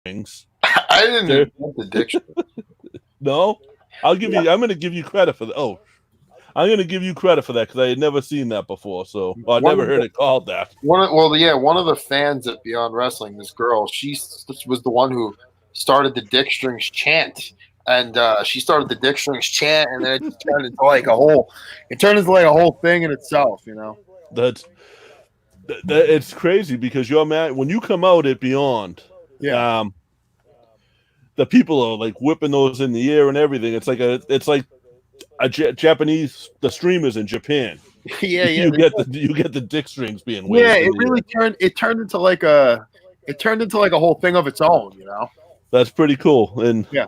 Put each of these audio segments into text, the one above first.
strings. I didn't invent the dictionary. No, I'm going to give you credit for that. Oh, I'm going to give you credit for that because I had never seen that before. So I never heard it called that. One of the fans at Beyond Wrestling, this girl, she was the one who started the Dick Strings chant, and she started the Dick Strings chant, and then it just turned into like a whole, thing in itself, you know. That's it's crazy because you're mad when you come out at Beyond. Yeah. The people are like whipping those in the air and everything. It's like a Japanese the streamers in Japan. Yeah, you get the dick strings being waved. Yeah, it really turned into like a whole thing of its own, you know. That's pretty cool. And yeah.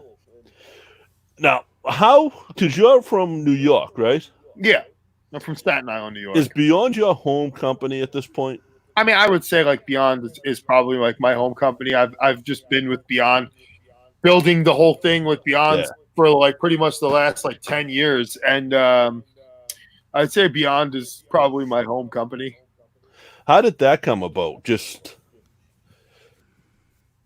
Now, because you're from New York, right? Yeah, I'm from Staten Island, New York. Is Beyond your home company at this point? I mean, I would say like Beyond is probably like my home company. I've just been with Beyond, building the whole thing with Beyond for like pretty much the last like 10 years, and I'd say Beyond is probably my home company. How did that come about?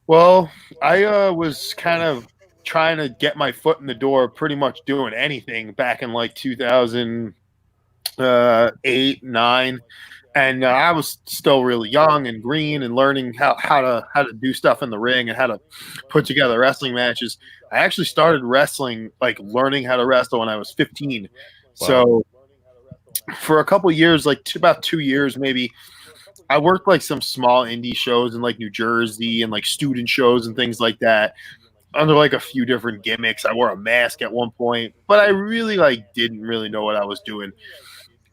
Well, I was kind of trying to get my foot in the door, pretty much doing anything back in like 2008, 9, and I was still really young and green and learning how to do stuff in the ring and how to put together wrestling matches. I actually started wrestling, like learning how to wrestle, when I was 15. Wow. So for a couple of years, like about 2 years maybe, I worked like some small indie shows in like New Jersey and like student shows and things like that, under like a few different gimmicks. I wore a mask at one point, but I really like didn't really know what I was doing.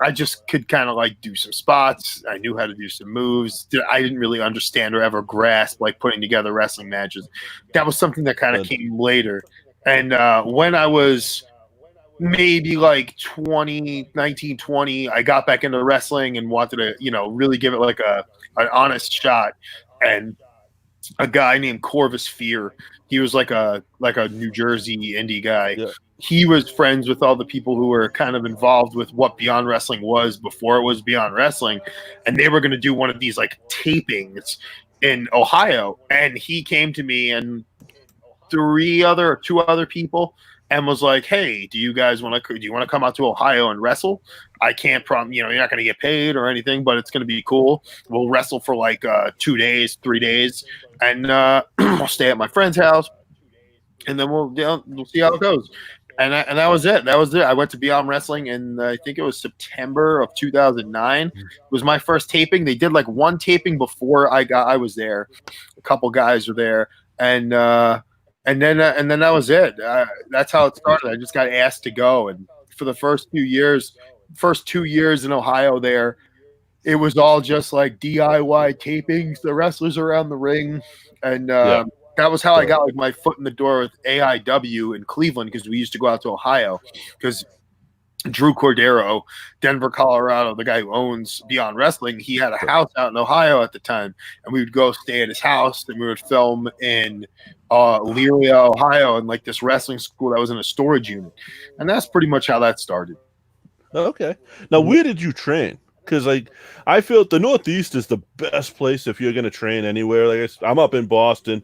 I just could kind of like do some spots. I knew how to do some moves. I didn't really understand or ever grasp like putting together wrestling matches. That was something that kind of came later. And when I was maybe like 19, 20, I got back into wrestling and wanted to, really give it like an honest shot. And a guy named Corvus Fear, he was like a New Jersey indie guy. Yeah. He was friends with all the people who were kind of involved with what Beyond Wrestling was before it was Beyond Wrestling. And they were going to do one of these like tapings in Ohio. And he came to me and two other people and was like, "Hey, do you want to come out to Ohio and wrestle? I can't you're not going to get paid or anything, but it's going to be cool. We'll wrestle for like 2 days, 3 days, and we'll stay at my friend's house, and then we'll see how it goes." And that was it. I went to Beyond Wrestling, and I think it was September of 2009. It was my first taping. They did like one taping before I was there. A couple guys were there, and then that was it. That's how it started. I just got asked to go, and for the first 2 years in Ohio, there, it was all just like DIY tapings, the wrestlers around the ring, and that was how I got like my foot in the door with AIW in Cleveland, because we used to go out to Ohio because Drew Cordero, Denver, Colorado, the guy who owns Beyond Wrestling, he had a house out in Ohio at the time, and we would go stay at his house, and we would film in Elyria, Ohio, and like this wrestling school that was in a storage unit. And that's pretty much how that started. Okay. Now, where did you train? Because like I feel the Northeast is the best place if you're going to train anywhere. Like I'm up in Boston.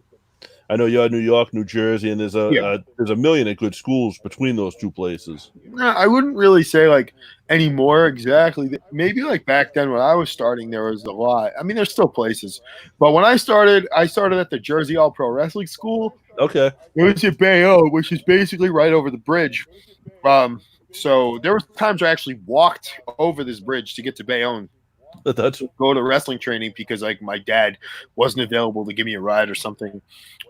I know you're in New York, New Jersey, and there's a million of good schools between those two places. I wouldn't really say like anymore exactly. Maybe like back then when I was starting, there was a lot. I mean, there's still places, but when I started at the Jersey All Pro Wrestling School. Okay. It was at Bayonne, which is basically right over the bridge. So there were times I actually walked over this bridge to get to Bayonne. Go to wrestling training because like my dad wasn't available to give me a ride or something,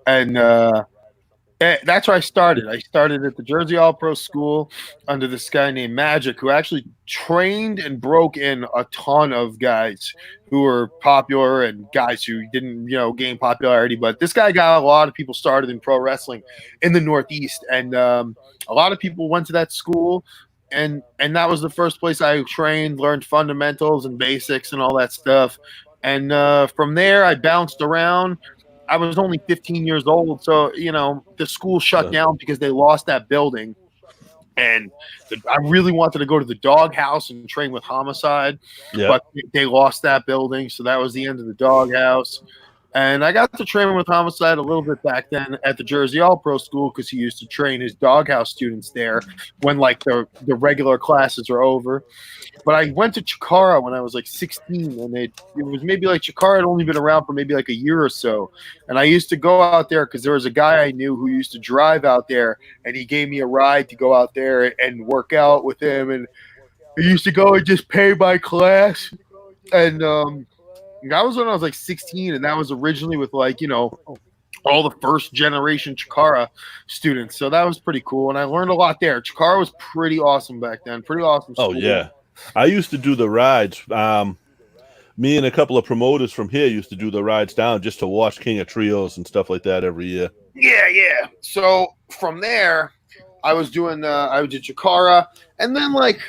and that's where I started. I started at the Jersey All Pro School under this guy named Magic, who actually trained and broke in a ton of guys who were popular and guys who didn't, gain popularity. But this guy got a lot of people started in pro wrestling in the Northeast, and a lot of people went to that school. And that was the first place I trained, learned fundamentals and basics and all that stuff. And from there, I bounced around. I was only 15 years old, so the school shut down because they lost that building. And I really wanted to go to the Doghouse and train with Homicide, but they lost that building, so that was the end of the Doghouse. And I got to train with Homicide a little bit back then at the Jersey All Pro School because he used to train his doghouse students there when like the regular classes are over. But I went to Chikara when I was like 16, and it was maybe like Chikara had only been around for maybe like a year or so. And I used to go out there because there was a guy I knew who used to drive out there, and he gave me a ride to go out there and work out with him. And I used to go and just pay my class. And that was when I was like 16, and that was originally with like, all the first generation Chikara students. So that was pretty cool. And I learned a lot there. Chikara was pretty awesome back then. Pretty awesome school. Oh, yeah. I used to do the rides. Me and a couple of promoters from here used to do the rides down just to watch King of Trios and stuff like that every year. Yeah. So from there, I was did Chikara, and then like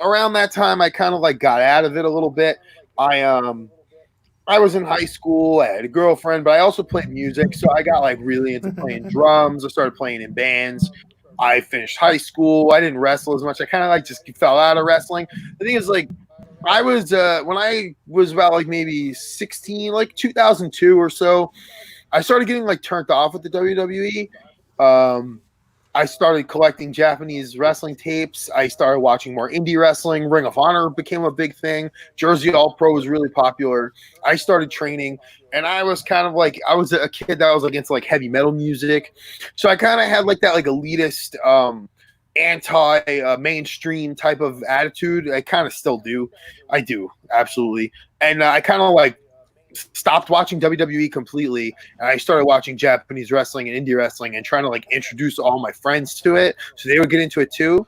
around that time, I kind of like got out of it a little bit. I was in high school. I had a girlfriend, but I also played music, so I got like really into playing drums. I started playing in bands. I finished high school. I didn't wrestle as much. I kind of like just fell out of wrestling. The thing is, like, I was when I was about like maybe 16, like 2002 or so, I started getting like turned off with the WWE. I started collecting Japanese wrestling tapes. I started watching more indie wrestling. Ring of Honor became a big thing. Jersey All Pro was really popular. I started training, and I was kind of like, I was a kid that was like into like heavy metal music. So I kind of had like that like elitist, anti-mainstream type of attitude. I kind of still do. I do, absolutely. And I kind of like stopped watching WWE completely, and I started watching Japanese wrestling and indie wrestling and trying to like introduce all my friends to it so they would get into it too.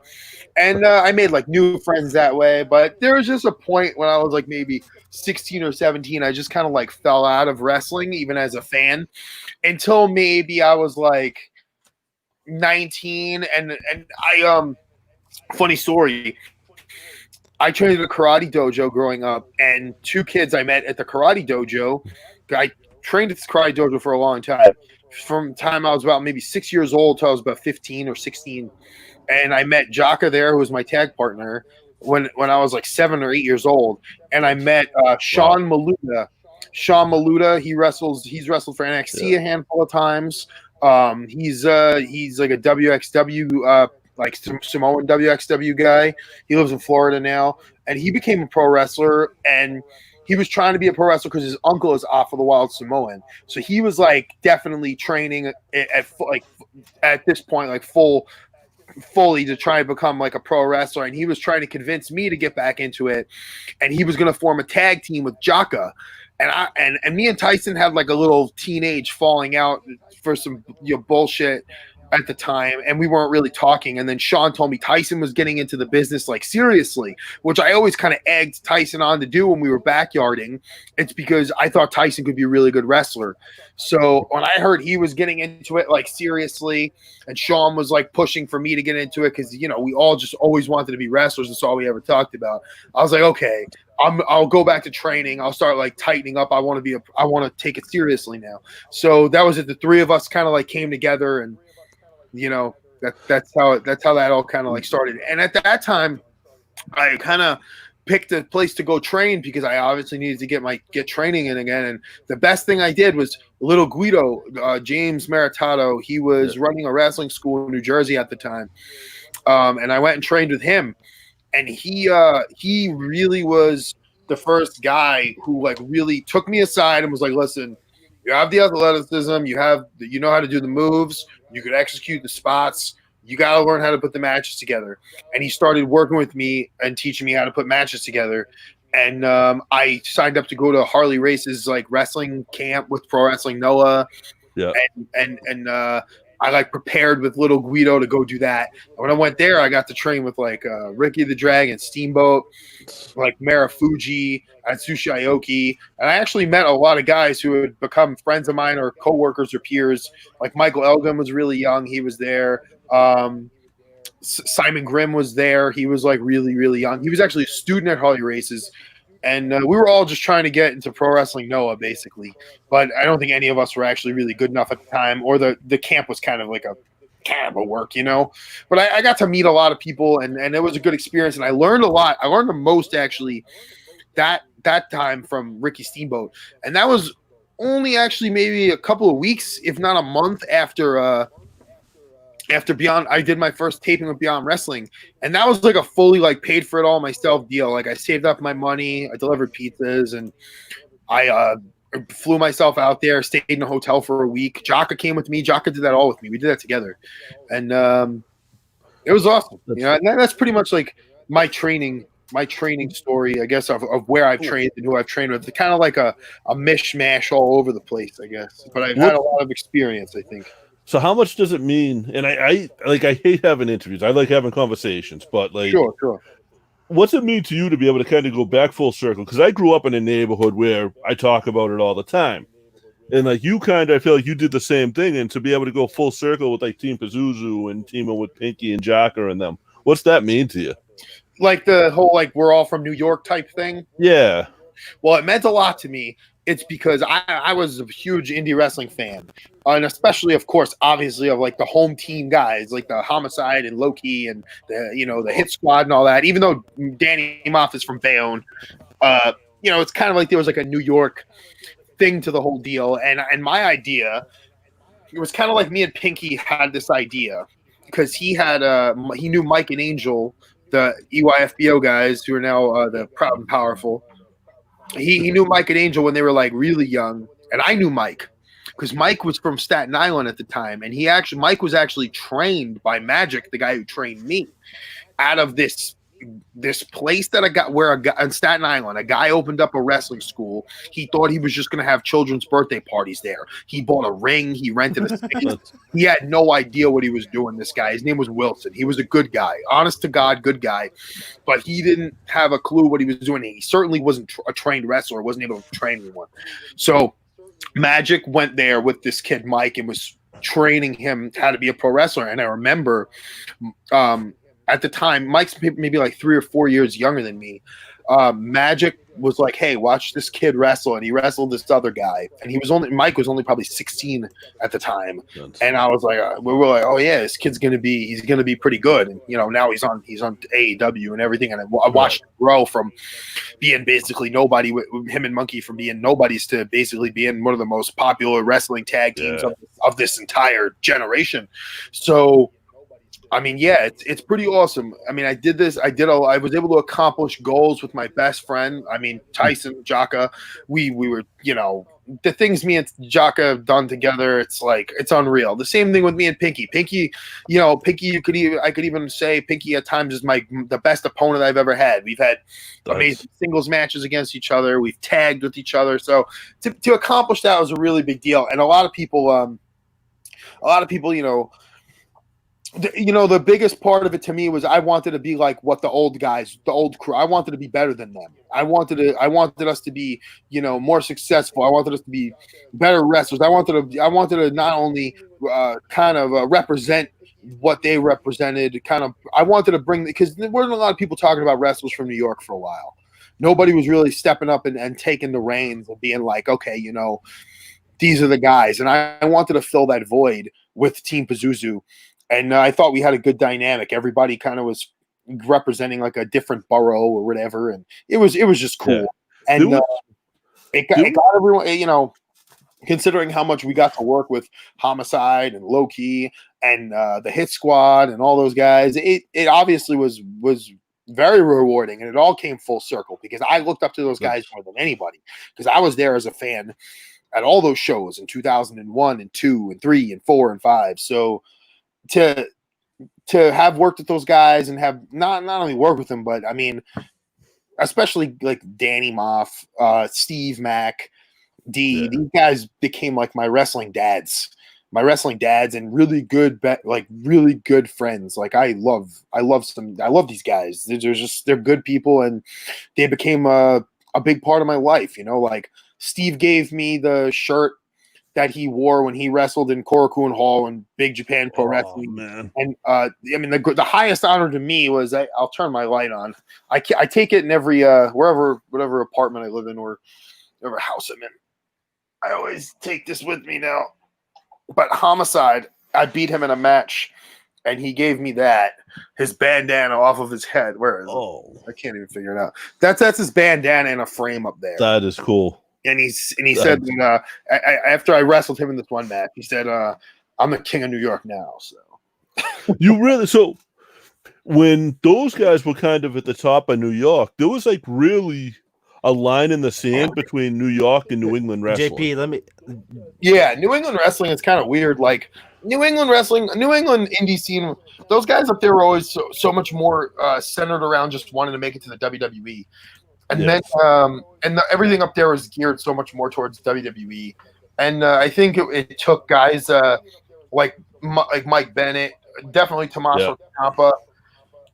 And I made like new friends that way. But there was just a point when I was like maybe 16 or 17, I just kind of like fell out of wrestling even as a fan until maybe I was like 19. And I funny story, I trained at a karate dojo growing up, and two kids I met at the karate dojo. I trained at this karate dojo for a long time. From the time I was about maybe 6 years old till I was about 15 or 16. And I met Jaka there, who was my tag partner, when I was like 7 or 8 years old. And I met Sean Maluda. Sean Maluda, he's wrestled for NXT a handful of times. He's like a WXW like Samoan WXW guy. He lives in Florida now, and he became a pro wrestler, and he was trying to be a pro wrestler because his uncle is off of the Wild Samoan. So he was like definitely training at this point, like fully to try and become like a pro wrestler. And he was trying to convince me to get back into it, and he was going to form a tag team with Jaka. And me and Tyson had like a little teenage falling out for some bullshit at the time, and we weren't really talking. And then Sean told me Tyson was getting into the business like seriously, which I always kind of egged Tyson on to do when we were backyarding. It's because I thought Tyson could be a really good wrestler. So when I heard he was getting into it like seriously, and Sean was like pushing for me to get into it because we all just always wanted to be wrestlers. That's all we ever talked about. I was like, okay, I'll go back to training. I'll start like tightening up. I want to take it seriously now. So that was it. The three of us kind of like came together, and that's how that all kind of like started. And at that time, I kind of picked a place to go train because I obviously needed to get training in again. And the best thing I did was little Guido, James Maritato. He was running a wrestling school in New Jersey at the time, and I went and trained with him. And he really was the first guy who like really took me aside and was like, listen, you have the athleticism, you know how to do the moves, you could execute the spots, you got to learn how to put the matches together. And he started working with me and teaching me how to put matches together. And I signed up to go to Harley Race's like wrestling camp with Pro Wrestling Noah. Yeah. And I like prepared with little Guido to go do that. And when I went there, I got to train with like Ricky the Dragon, Steamboat, like Marufuji, Atsushi Aoki. And I actually met a lot of guys who had become friends of mine or coworkers or peers. Like Michael Elgin was really young. He was there. Simon Grimm was there. He was like really, really young. He was actually a student at Harley Races. And we were all just trying to get into Pro Wrestling Noah, basically. But I don't think any of us were actually really good enough at the time, or the camp was kind of a work, But I got to meet a lot of people, and it was a good experience, and I learned a lot. I learned the most, actually, that time from Ricky Steamboat. And that was only actually maybe a couple of weeks, if not a month after Beyond, I did my first taping with Beyond Wrestling, and that was like a fully like paid for it all myself deal. Like I saved up my money, I delivered pizzas, and I flew myself out there, stayed in a hotel for a week. Jaka came with me. Jaka did that all with me. We did that together, and it was awesome. You know, and that's pretty much like my training story, I guess, of where I've trained and who I've trained with. It's kind of like a mishmash all over the place, I guess. But I've had a lot of experience, I think. So how much does it mean? And I hate having interviews. I like having conversations, but like, Sure. What's it mean to you to be able to kind of go back full circle? Because I grew up in a neighborhood where I talk about it all the time. And like you kind of, I feel like you did the same thing. And to be able to go full circle with like Team Pazuzu and teaming with Pinky and Jocker and them, what's that mean to you? Like the whole like we're all from New York type thing. Yeah. Well, it meant a lot to me. It's because I was a huge indie wrestling fan, and especially, of course, obviously, of like the home team guys, like the Homicide and Loki and the Hit Squad and all that. Even though Danny Moff is from Bayonne, it's kind of like there was like a New York thing to the whole deal. And my idea, it was kind of like me and Pinky had this idea because he knew Mike and Angel, the EYFBO guys who are now the Proud and Powerful. He knew Mike and Angel when they were like really young, and I knew Mike because Mike was from Staten Island at the time, and Mike was actually trained by Magic, the guy who trained me, out of this place that I got on Staten Island, a guy opened up a wrestling school. He thought he was just going to have children's birthday parties there. He bought a ring. He rented a space. He had no idea what he was doing, this guy. His name was Wilson. He was a good guy, honest to God, good guy, but he didn't have a clue what he was doing. He certainly wasn't a trained wrestler, wasn't able to train anyone. So Magic went there with this kid, Mike, and was training him how to be a pro wrestler. And I remember at the time, Mike's maybe like 3 or 4 years younger than me. Magic was like, "Hey, watch this kid wrestle," and he wrestled this other guy, and Mike was only probably 16 at the time. And I was like, we were like, "Oh yeah, this kid's he's gonna be pretty good." And now he's on AEW and everything. And I watched him grow from being basically nobody, with him and Monkey from being nobodies to basically being one of the most popular wrestling tag teams of this entire generation. So. I mean, yeah, it's pretty awesome. I mean, I was able to accomplish goals with my best friend. I mean, Tyson, Jaka, we were, the things me and Jaka have done together. It's like, it's unreal. The same thing with me and Pinky. Pinky, I could even say Pinky at times is the best opponent I've ever had. We've had amazing singles matches against each other. We've tagged with each other. So to accomplish that was a really big deal. And a lot of people, the biggest part of it to me was I wanted to be like what the old guys, the old crew. I wanted to be better than them. I wanted us to be, more successful. I wanted us to be better wrestlers. I wanted to not only represent what they represented. I wanted to bring, because there weren't a lot of people talking about wrestlers from New York for a while. Nobody was really stepping up and taking the reins and being like, okay, these are the guys. And I wanted to fill that void with Team Pazuzu. And I thought we had a good dynamic. Everybody kind of was representing like a different borough or whatever, and it was just cool. Yeah. And it got everyone. Considering how much we got to work with Homicide and Loki and the Hit Squad and all those guys, it obviously was very rewarding, and it all came full circle because I looked up to those guys more than anybody because I was there as a fan at all those shows in 2001 and 2 and 3 and 4 and 5. So. To have worked with those guys and have not only worked with them, but I mean, especially like Danny Moff, Steve Mack, these guys became like my wrestling dads, and really good friends. Like I love these guys. They're good people, and they became a big part of my life. Like Steve gave me the shirt that he wore when he wrestled in Korakuen Hall and Big Japan Pro Wrestling. Man. And the highest honor to me was I'll turn my light on. I take it in every whatever apartment I live in or whatever house I'm in. I always take this with me now. But Homicide, I beat him in a match, and he gave me his bandana off of his head. Where is it? I can't even figure it out. That's his bandana in a frame up there. That is cool. And he said that, after I wrestled him in this one match, he said, "I'm the king of New York now." So You really so when those guys were kind of at the top of New York, there was like really a line in the sand between New York and New England wrestling. JP, yeah, New England wrestling is kind of weird. Like New England wrestling, New England indie scene, those guys up there were always so much more centered around just wanting to make it to the WWE. And Yes. then everything up there was geared so much more towards WWE. And I think it took guys like Mike Bennett, definitely Tommaso Ciampa,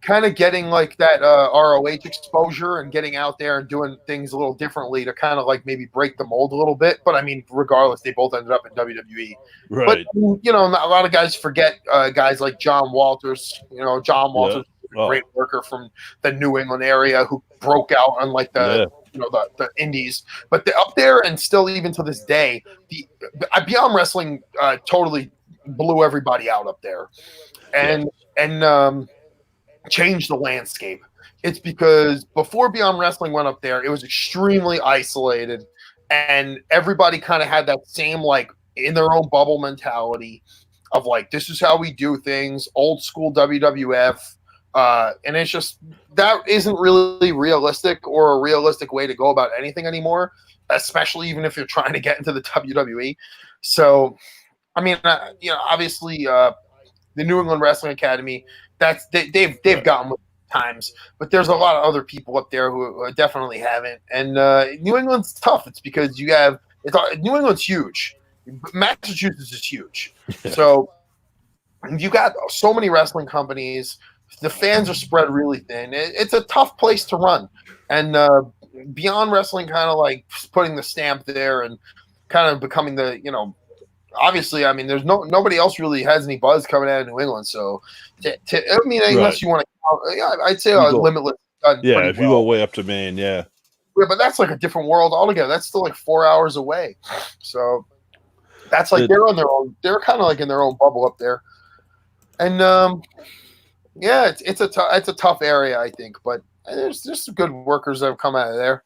kind of getting like that ROH exposure and getting out there and doing things a little differently to kind of like maybe break the mold a little bit. But I mean, regardless, they both ended up in WWE. Right. But, a lot of guys forget guys like John Walters. John Walters, a great worker from the New England area who broke out on like the indies. But up there, and still even to this day, the Beyond Wrestling totally blew everybody out up there, and changed the landscape. It's because before Beyond Wrestling went up there, it was extremely isolated, and everybody kind of had that same like in their own bubble mentality of like, this is how we do things, old school WWF. And it's just, that isn't really realistic or a realistic way to go about anything anymore, especially even if you're trying to get into the WWE. So, I mean, obviously, the New England Wrestling Academy, they've gotten with times, but there's a lot of other people up there who definitely haven't. And New England's tough. It's because New England's huge. Massachusetts is huge. So you got so many wrestling companies. The fans are spread really thin. It's a tough place to run. And Beyond Wrestling kind of like putting the stamp there and kind of becoming the, obviously, I mean, there's nobody else really has any buzz coming out of New England. So, unless you want to, I'd say Limitless. If you go way up to Maine, yeah, but that's like a different world altogether. That's still like 4 hours away. So that's like they're on their own. They're kind of like in their own bubble up there. And it's a tough area, I think, but there's just some good workers that have come out of there.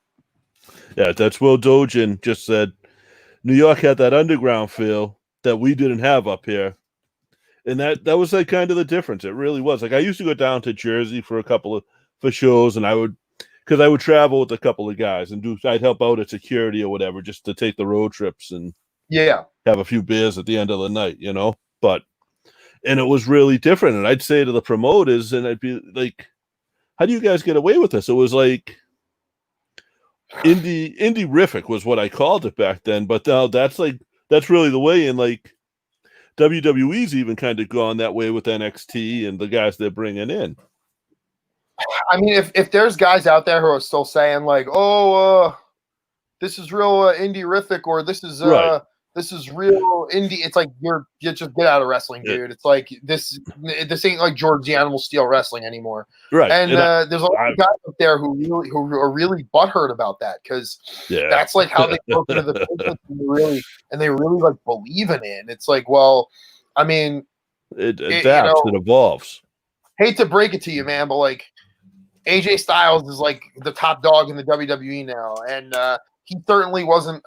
Yeah, that's Will Dogen just said. New York had that underground feel that we didn't have up here. And that was like kind of the difference. It really was. Like I used to go down to Jersey for shows, and I would travel with a couple of guys and I'd help out at security or whatever just to take the road trips and have a few beers at the end of the night, and it was really different. And I'd say to the promoters, and I'd be like, how do you guys get away with this? It was like indie-rific was what I called it back then, but now that's really the way. And like WWE's even kind of gone that way with NXT and the guys they're bringing in. I mean, if there's guys out there who are still saying like, this is real indie-rific, or this is real indie, it's like you just get out of wrestling, dude. It's like this ain't like George the Animal Steel wrestling anymore, right? And there's a lot of guys out there who are really butthurt about that, because that's like how they go into the business, and they really like believe in it. And it's like, well, I mean, it adapts, it evolves. Hate to break it to you, man, but like AJ Styles is like the top dog in the WWE now, and he certainly wasn't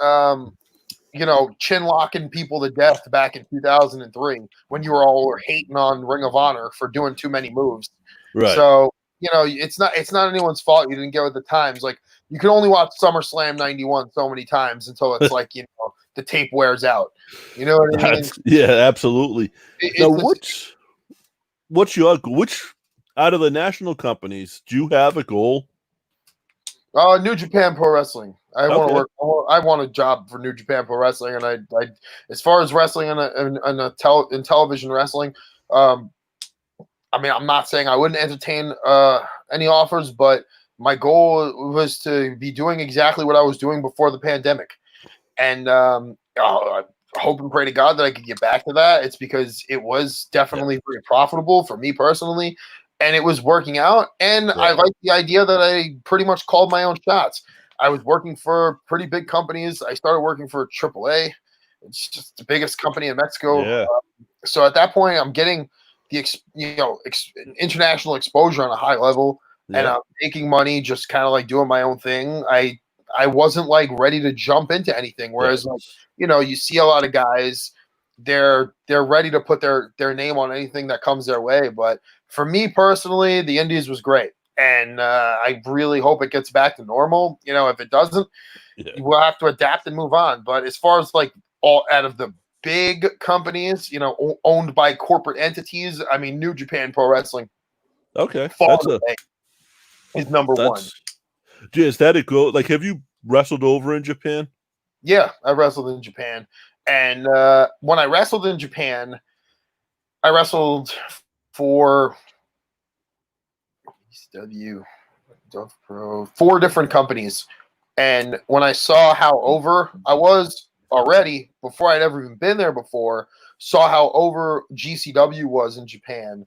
chin locking people to death back in 2003 when you were all hating on Ring of Honor for doing too many moves. Right. So, it's not anyone's fault you didn't get with the times. Like, you can only watch SummerSlam 91 so many times until it's like, the tape wears out. You know what I mean? Yeah, absolutely. Now, which out of the national companies do you have a goal? New Japan Pro Wrestling. I want to work. I want a job for New Japan Pro Wrestling, and I as far as wrestling in television wrestling, I mean, I'm not saying I wouldn't entertain any offers, but my goal was to be doing exactly what I was doing before the pandemic, and I hope and pray to God that I could get back to that. It's because it was definitely very profitable for me personally, and it was working out, and I like the idea that I pretty much called my own shots. I was working for pretty big companies. I started working for AAA. It's just the biggest company in Mexico. Yeah. So at that point, I'm getting the international exposure on a high level, and I'm making money just kind of like doing my own thing. I I wasn't like ready to jump into anything. Whereas like, you know, you see a lot of guys, they're ready to put their name on anything that comes their way. But for me personally, the Indies was great. And I really hope it gets back to normal. You know, if it doesn't, we'll have to adapt and move on. But as far as like all out of the big companies, you know, owned by corporate entities, I mean, New Japan Pro Wrestling, far away, is number one. Is that a go? Like, have you wrestled over in Japan? Yeah, I wrestled in Japan. And when I wrestled in Japan, I wrestled for four different companies. And when I saw how over I was already, before I'd ever even been there before, saw how over GCW was in Japan,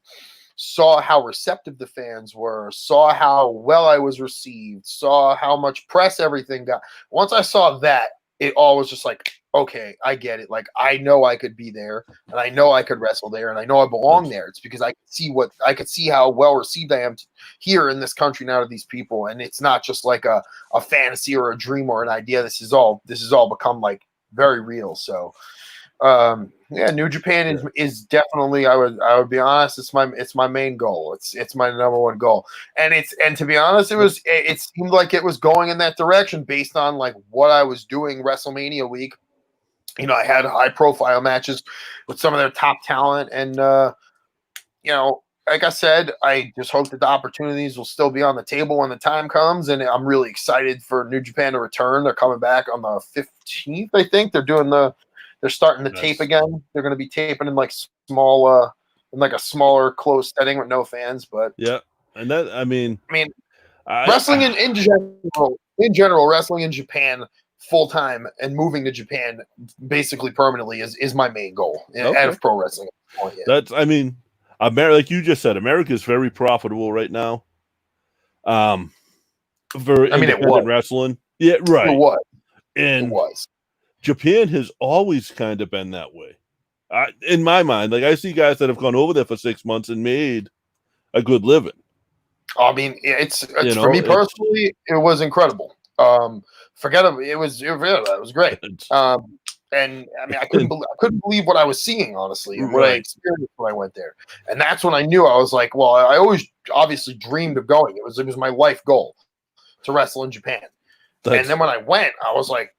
saw how receptive the fans were, saw how well I was received, saw how much press everything got. Once I saw that, it all was just like, okay, I get it. Like, I know I could be there, and I know I could wrestle there, and I know I belong there. It's because I could see how well received I am here in this country now to these people, and it's not just like a fantasy or a dream or an idea. This is all become like very real. So, yeah, New Japan is definitely, I would be honest, it's my main goal. It's my number one goal. And to be honest, it seemed like it was going in that direction based on like what I was doing WrestleMania week. You know, I had high profile matches with some of their top talent, and you know, like I said, I just hope that the opportunities will still be on the table when the time comes, and I'm really excited for New Japan to return. They're coming back on the 15th, I think. They're starting the tape again. They're going to be taping in like in like a smaller, closed setting with no fans. But yeah, and that I mean, wrestling in general, wrestling in Japan full time and moving to Japan basically permanently is my main goal out of pro wrestling. That's, I mean, America, like you just said, America is very profitable right now. For independent wrestling, yeah, right. It was. Japan has always kind of been that way. In my mind, like I see guys that have gone over there for 6 months and made a good living. I mean, it's for me personally, it was incredible. It was great. And I mean, I couldn't believe what I was seeing, honestly, and what I experienced when I went there. And that's when I knew. I was like, well, I always obviously dreamed of going. It was my life goal to wrestle in Japan. And then when I went, I was like,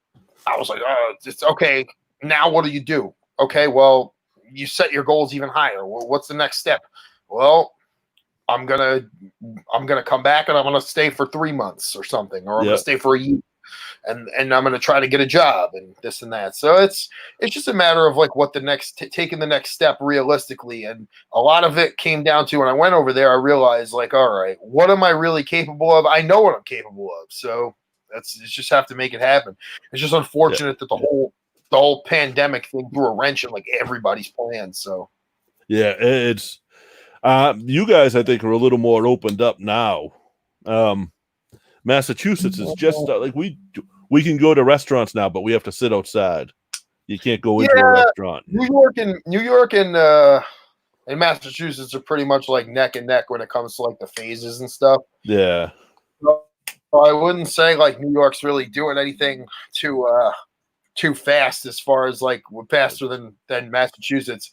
oh, it's okay. Now what do you do? Okay, well, you set your goals even higher. Well, what's the next step? Well, I'm gonna come back and I'm gonna stay for 3 months or something, or I'm gonna stay for a year, and I'm gonna try to get a job and this and that. So it's just a matter of like what the next taking the next step realistically. And a lot of it came down to when I went over there, I realized like, all right, what am I really capable of? I know what I'm capable of. So it's just have to make it happen. It's just unfortunate that the whole pandemic thing threw a wrench in like everybody's plans. So yeah, it's you guys I think are a little more opened up now. Massachusetts is just like we can go to restaurants now, but we have to sit outside. You can't go into a restaurant. New York and Massachusetts are pretty much like neck and neck when it comes to like the phases and stuff. Yeah. I wouldn't say like New York's really doing anything too fast as far as like faster than Massachusetts.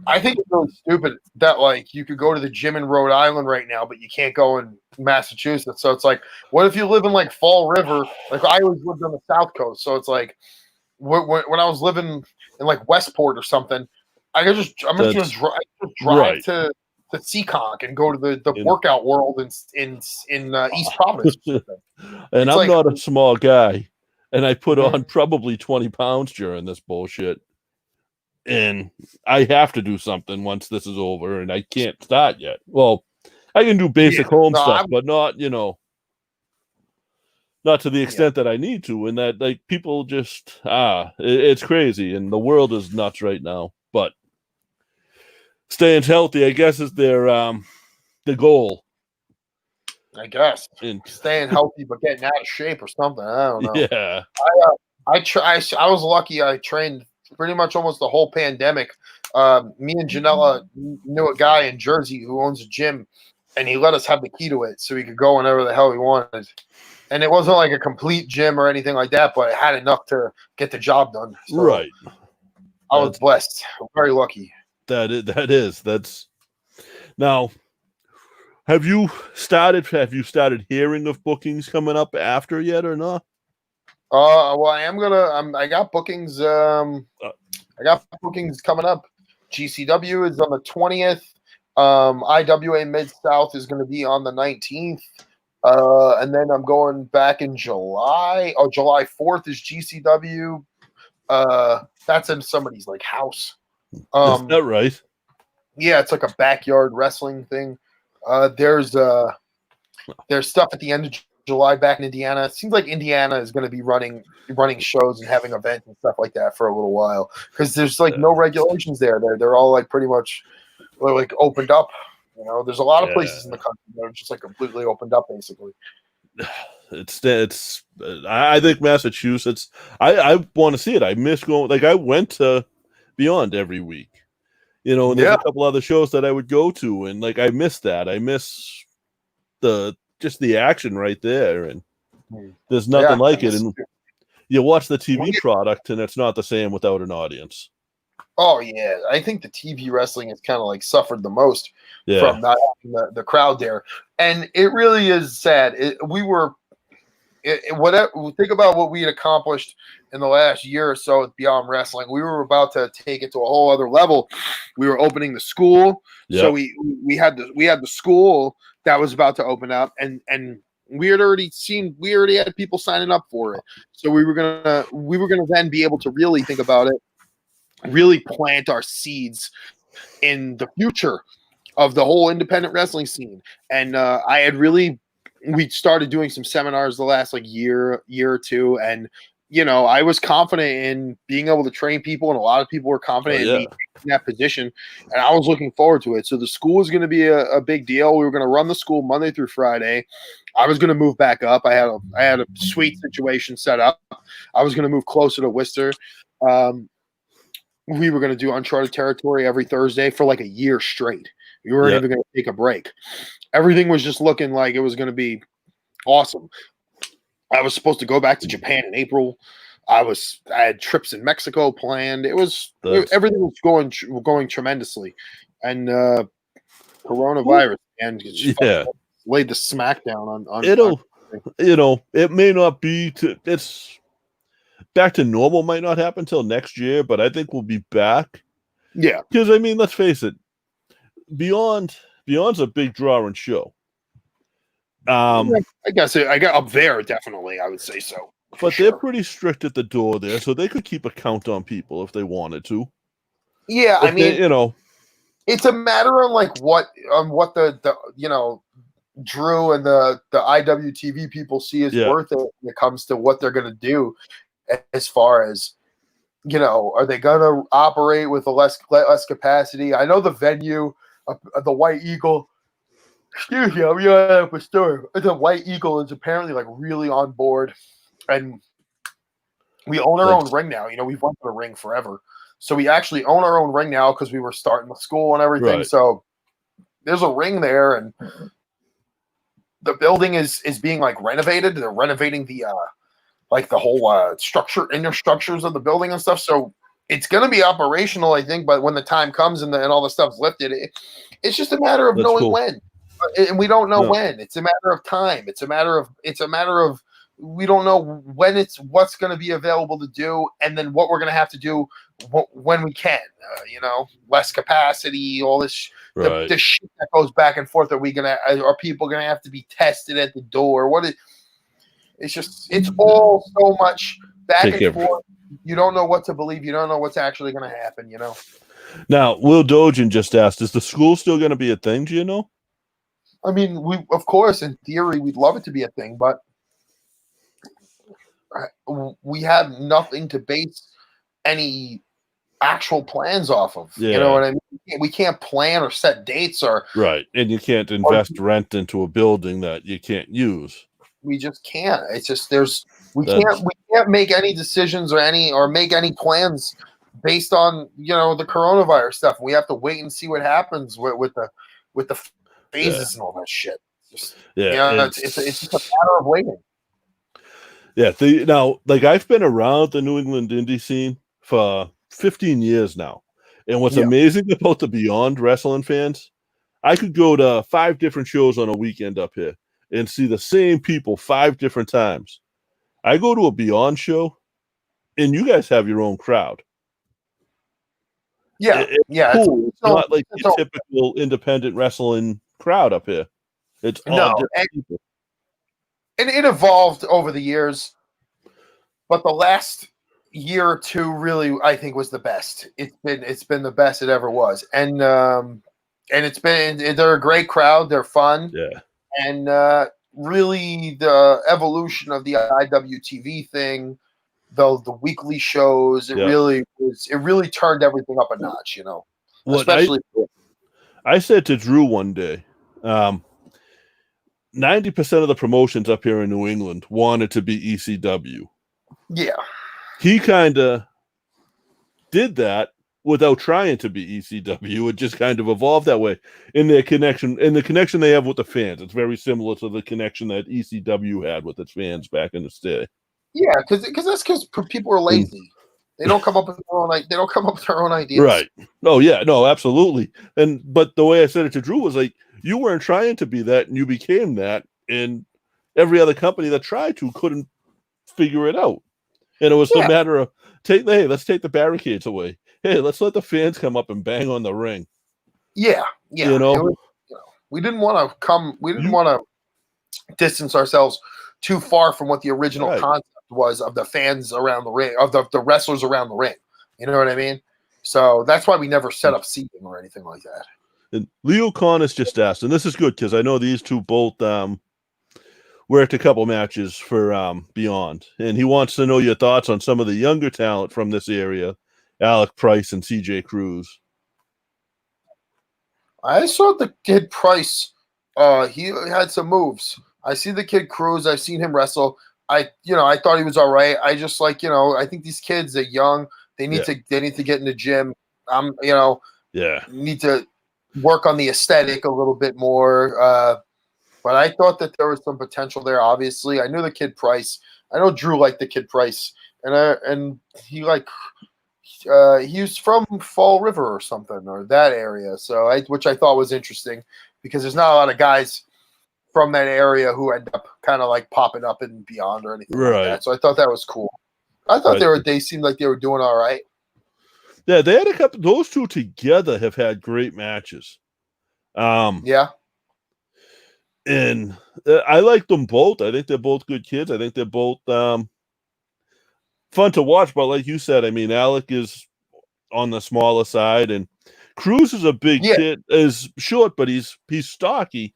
I think it's really stupid that like you could go to the gym in Rhode Island right now, but you can't go in Massachusetts. So it's like, what if you live in like Fall River? Like I always lived on the South Coast, so it's like when I was living in like Westport or something, I'm just gonna drive to Seekonk and go to the workout world in East Providence. And I'm not a small guy, and I put on probably 20 pounds during this bullshit. And I have to do something once this is over, and I can't start yet. Well, I can do basic home stuff, but not, not to the extent that I need to. And that, like, people just, it's crazy, and the world is nuts right now. But staying healthy, I guess, is their the goal. I guess staying healthy but getting out of shape or something. I don't know. Yeah, I was lucky. I trained pretty much almost the whole pandemic. Me and Janella knew a guy in Jersey who owns a gym, and he let us have the key to it, so we could go whenever the hell we wanted. And it wasn't like a complete gym or anything like that, but it had enough to get the job done. So Right. I was blessed. Very lucky. That's now. Have you started hearing of bookings coming up after yet or not? Well, I got bookings. I got bookings coming up. GCW is on the 20th. IWA Mid South is going to be on the 19th. And then I'm going back in July. Oh, July 4th is GCW. That's in somebody's like house. Is that right? Yeah, it's like a backyard wrestling thing. There's stuff at the end of July back in Indiana. It seems like Indiana is going to be running shows and having events and stuff like that for a little while because there's like no regulations there. They're all like pretty much like opened up. You know, there's a lot of places in the country that are just like completely opened up, basically. It's. I think Massachusetts. I want to see it. I miss going. Like I went to Beyond every week. You know, and there's a couple other shows that I would go to, and like I miss that. I miss the action right there, and there's nothing like it. And you watch the TV product, and it's not the same without an audience. Oh yeah, I think the TV wrestling has kind of like suffered the most from not having the crowd there, and it really is sad. Whatever. Think about what we had accomplished in the last year or so with Beyond Wrestling. We were about to take it to a whole other level. We were opening the school, so we had the school that was about to open up, and we already had people signing up for it. So we were gonna then be able to really think about it, really plant our seeds in the future of the whole independent wrestling scene. And we started doing some seminars the last like year or two, and you know, I was confident in being able to train people, and a lot of people were confident in me in that position, and I was looking forward to it. So the school is going to be a big deal. We were going to run the school Monday through Friday. I was going to move back up. I had a sweet situation set up. I was going to move closer to Worcester. We were going to do uncharted territory every Thursday for like a year straight. We weren't even going to take a break. Everything was just looking like it was going to be awesome. I was supposed to go back to Japan in April. I had trips in Mexico planned. Everything was going tremendously, and coronavirus and laid the smackdown on. It may not be it's back to normal. Might not happen until next year, but I think we'll be back. Yeah, because I mean, let's face it, Beyond's a big drawing show. I guess I got up there definitely. I would say so. But they're pretty strict at the door there, so they could keep a count on people if they wanted to. Yeah, I mean, it's a matter of like what the Drew and the IWTV people see as worth it when it comes to what they're going to do, as far as are they going to operate with a less capacity? I know the venue, the White Eagle. Excuse me, I'm yelling at the store. The White Eagle is apparently like really on board, and we own our own ring now. We've wanted a ring forever, so we actually own our own ring now because we were starting the school and everything. Right. So there's a ring there, and the building is being like renovated. They're renovating the the whole structure, inner structures of the building and stuff. So it's going to be operational, I think. But when the time comes and all the stuff's lifted, it's just a matter of knowing when. And we don't know when. It's a matter of time. It's a matter of we don't know what's going to be available to do, and then what we're going to have to do when we can. Less capacity, all this the shit that goes back and forth. Are people going to have to be tested at the door? It's all so much back and forth. You don't know what to believe. You don't know what's actually going to happen. Now, Will Dojan just asked, is the school still going to be a thing? Do you know? I mean, of course, in theory, we'd love it to be a thing, but we have nothing to base any actual plans off of. Yeah. You know what I mean? We can't plan or set dates right, and you can't invest rent into a building that you can't use. We just can't. It's just we can't make any decisions or make any plans based on the coronavirus stuff. We have to wait and see what happens with the phases and all that shit. Just, yeah, it's just a matter of waiting. Yeah, now, like, I've been around the New England indie scene for 15 years now. And what's amazing about the Beyond wrestling fans, I could go to 5 different shows on a weekend up here and see the same people 5 different times. I go to a Beyond show, and you guys have your own crowd. Yeah, It's cool. It's not like your typical independent wrestling crowd up here. It's all different people. And it evolved over the years, but the last year or two really, I think, was the best. It's been the best it ever was, and they're a great crowd. They're fun, and really the evolution of the IWTV thing, the weekly shows, it really turned everything up a notch. You know, especially. I said to Drew one day, 90% of the promotions up here in New England wanted to be ECW. Yeah. He kind of did that without trying to be ECW. It just kind of evolved that way in the connection they have with the fans. It's very similar to the connection that ECW had with its fans back in the day. Yeah, because people are lazy. They don't come up with their own ideas. Right. Oh yeah, no, absolutely. But the way I said it to Drew was like, you weren't trying to be that, and you became that, and every other company that tried to couldn't figure it out. And it was a matter of let's take the barricades away. Hey, let's let the fans come up and bang on the ring. Yeah. You know, we didn't want to distance ourselves too far from what the original concept was of the fans around the ring, of the wrestlers around the ring. You know what I mean? So that's why we never set up seating or anything like that. And Leo Connis just asked, and this is good because I know these two both worked a couple matches for Beyond, and he wants to know your thoughts on some of the younger talent from this area, Alec Price and CJ Cruz. I saw the kid Price. He had some moves. I see the kid Cruz. I've seen him wrestle. I thought he was all right. I just I think these kids are young. They need to get in the gym. Need to work on the aesthetic a little bit more. But I thought that there was some potential there. Obviously, I knew the kid Price. I know Drew liked the kid Price, and he was from Fall River or something, or that area. So which I thought was interesting because there's not a lot of guys from that area who end up kind of like popping up and Beyond or anything like that. So I thought that was cool. I thought they seemed like they were doing all right. Yeah, they had a couple. Those two together have had great matches. Yeah. And I like them both. I think they're both good kids. I think they're both fun to watch. But like you said, I mean, Alec is on the smaller side, and Cruz is a big kid. Is short, but he's stocky,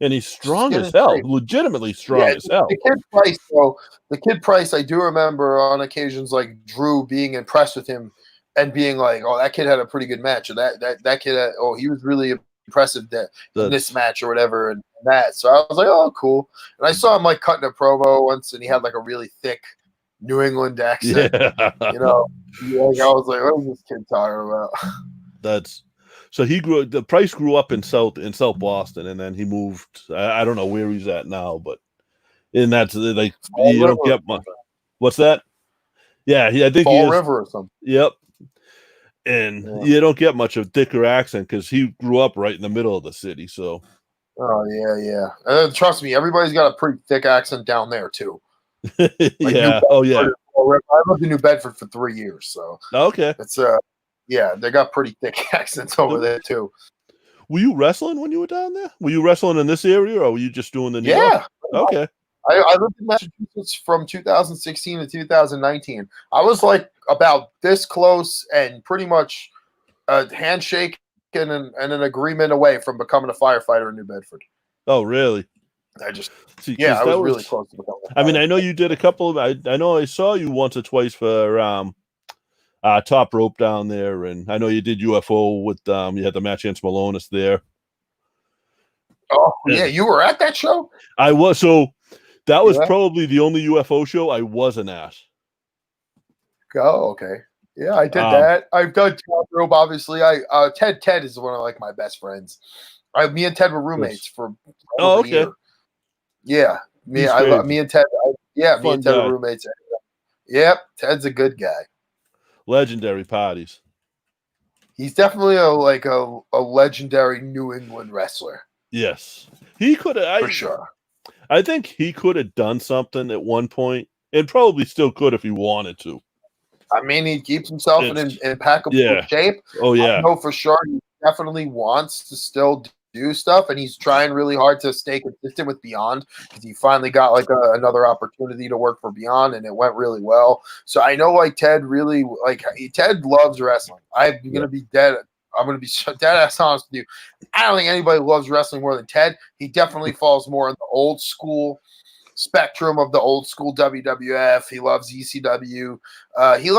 and he's strong as hell. Legitimately strong as hell. The kid Price, I do remember on occasions like Drew being impressed with him and being like, "Oh, that kid had a pretty good match," or that kid, he was really impressive in this match or whatever, and that. So I was like, "Oh, cool." And I saw him like cutting a promo once, and he had like a really thick New England accent. Yeah. I was like, "What is this kid talking about?" So he grew. The Price grew up in South Boston, and then he moved. I don't know where he's at now, but that's like you don't get much. What's that? Yeah, I think Fall River or something. Yep. And you don't get much of a thicker accent because he grew up right in the middle of the city. So, trust me, everybody's got a pretty thick accent down there too. Yeah. I lived in New Bedford for 3 years, so okay. It's they got pretty thick accents over there too. Were you wrestling when you were down there? Were you wrestling in this area, or were you just doing the New York? Okay. I lived in Massachusetts from 2016 to 2019. I was like about this close and pretty much a handshake and an agreement away from becoming a firefighter in New Bedford. Oh, really? I was really close to becoming a firefighter. I mean, I know you did a couple of. I know I saw you once or twice for Top Rope down there, and I know you did UFO with you had the match against Malonis there. Oh yeah, you were at that show? I was. So that was probably the only UFO show I wasn't at. Oh, okay. Yeah, I did that. I've done Top Rope, obviously. Ted is one of like my best friends. Me and Ted were roommates for Oh, almost a okay. year. Yeah, He's crazy. me and Ted. Me Fun and Ted guy. were roommates. Yep, Ted's a good guy. Legendary parties. He's definitely a legendary New England wrestler Yes, he could have. for sure. I think he could have done something at one point, and probably still could if he wanted to. I mean, he keeps himself in impeccable shape. Oh yeah. I know for sure he definitely wants to still do stuff, and he's trying really hard to stay consistent with Beyond because he finally got like another opportunity to work for Beyond, and it went really well. So I know like Ted really Ted loves wrestling. I'm gonna be dead. I'm gonna be dead ass honest with you. I don't think anybody loves wrestling more than Ted. He definitely falls more in the old school spectrum of the old school WWF. He loves ECW. He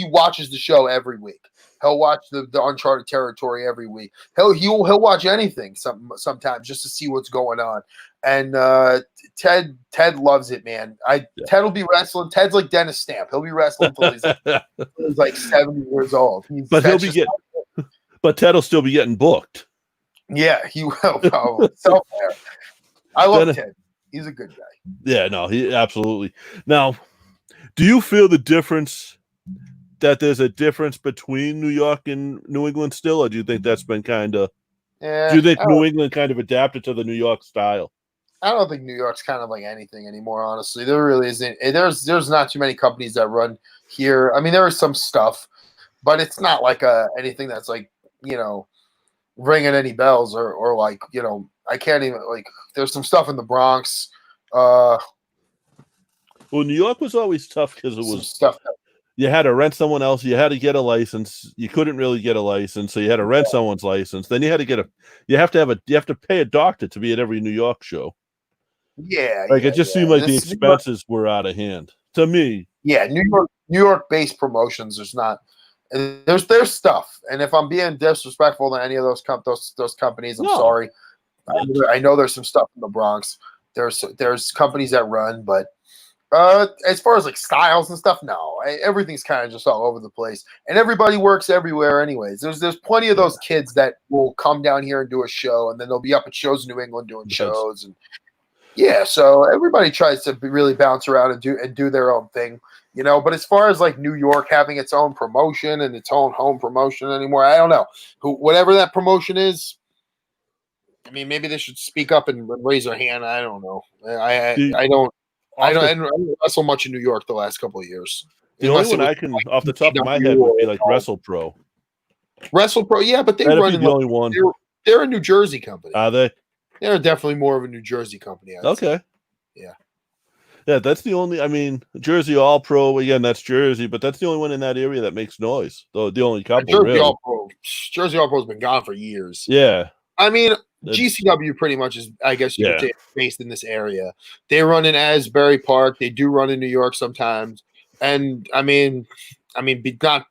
watches the show every week. He'll watch the Uncharted Territory every week. He'll watch anything sometimes just to see what's going on. And Ted loves it, man. Ted will be wrestling. Ted's like Dennis Stamp. He'll be wrestling until he's like 70 years old. But Ted will still be getting booked. Yeah, he will probably. So fair. I love Ted. He's a good guy. Yeah, no, he absolutely. Now, do you feel the difference that there's a difference between New York and New England still, or do you think that's been kind of? Do you think New England kind of adapted to the New York style? I don't think New York's kind of like anything anymore. Honestly, there really isn't. There's not too many companies that run here. I mean, there is some stuff, but it's not like anything that's like ringing any bells or like I can't even like. There's some stuff in the Bronx. Well, New York was always tough because it was stuff. You had to rent someone else. You had to get a license. You couldn't really get a license, so you had to rent someone's license. Then you had to you have to pay a doctor to be at every New York show. Yeah, it just seemed like the expenses were out of hand to me. Yeah, New York based promotions. There's stuff, and if I'm being disrespectful to any of those companies, I'm sorry. I know there's some stuff in the Bronx. There's companies that run, but as far as like styles and stuff, no. Everything's kind of just all over the place, and everybody works everywhere. Anyways, there's plenty of those kids that will come down here and do a show, and then they'll be up at shows in New England doing shows, and so everybody tries to really bounce around and do their own thing, But as far as like New York having its own promotion and its own home promotion anymore, I don't know. Whatever that promotion is. I mean, maybe they should speak up and raise their hand. I don't know. I don't wrestle much in New York the last couple of years. The only one I can, off the top of my head, would be like WrestlePro. WrestlePro, yeah, but they're only one. They're a New Jersey company. Are they? They're definitely more of a New Jersey company. Okay. Yeah. Yeah, that's the only. I mean, Jersey All Pro again. That's Jersey, but that's the only one in that area that makes noise. The only couple. Jersey All Pro's been gone for years. Yeah. I mean, GCW pretty much is, I guess you could say, based in this area. They run in Asbury Park. They do run in New York sometimes. And I mean,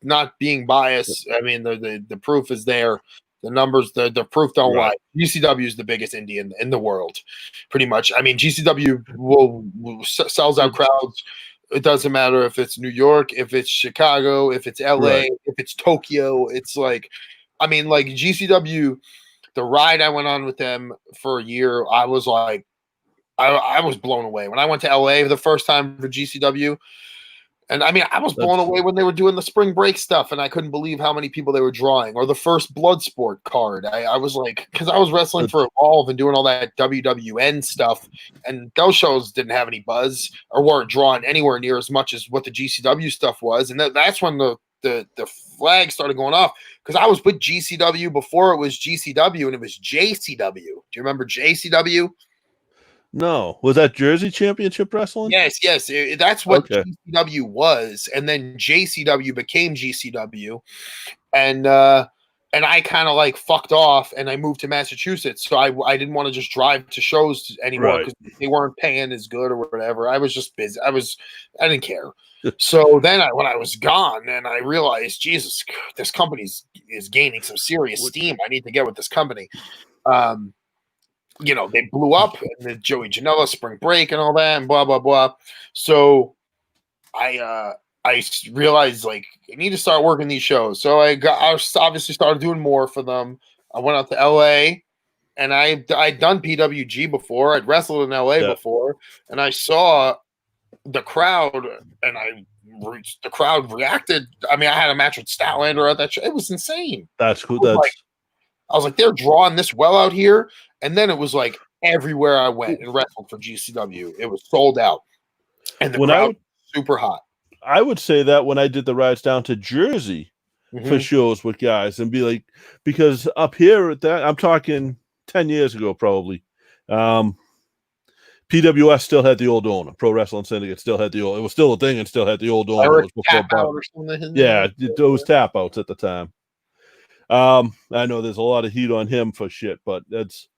not being biased. I mean, the proof is there. The numbers, the proof don't lie. GCW is the biggest indie in the world, pretty much. I mean, GCW sells out crowds. It doesn't matter if it's New York, if it's Chicago, if it's LA, if it's Tokyo. It's like, I mean, like GCW. The ride I went on with them for a year, I was like, I was blown away. When I went to LA the first time for GCW, and I mean, I was blown away when they were doing the spring break stuff, and I couldn't believe how many people they were drawing. Or the first Bloodsport card. I was like, because I was wrestling for Evolve and doing all that WWN stuff, and those shows didn't have any buzz or weren't drawing anywhere near as much as what the GCW stuff was. And that's when the flag started going off, because I was with GCW before it was GCW, and it was JCW. Do you remember JCW? No. Was that Jersey Championship Wrestling? Yes. That's what GCW was, and then JCW became GCW, and I kind of like fucked off, and I moved to Massachusetts, so I didn't want to just drive to shows anymore because they weren't paying as good or whatever. I was just busy. I didn't care. So then when I was gone, and I realized, Jesus, this company is gaining some serious steam. I need to get with this company. They blew up, and the Joey Janela spring break and all that, and blah blah blah. So I realized like I need to start working these shows. So I obviously started doing more for them. I went out to LA, and I'd done PWG before. I'd wrestled in LA before, and I saw the crowd, and the crowd reacted. I mean, I had a match with Statlander at that show. It was insane. That's cool. I was like, they're drawing this well out here. And then it was like everywhere I went and wrestled for GCW, it was sold out. And the crowd was super hot. I would say that when I did the rides down to Jersey for shows with guys, and be like, because up here at that, I'm talking 10 years ago probably, PWS still had the old owner. Pro Wrestling Syndicate still had the old. It was still a thing and still had the old owner. It was tap outs at the time. I know there's a lot of heat on him for shit, but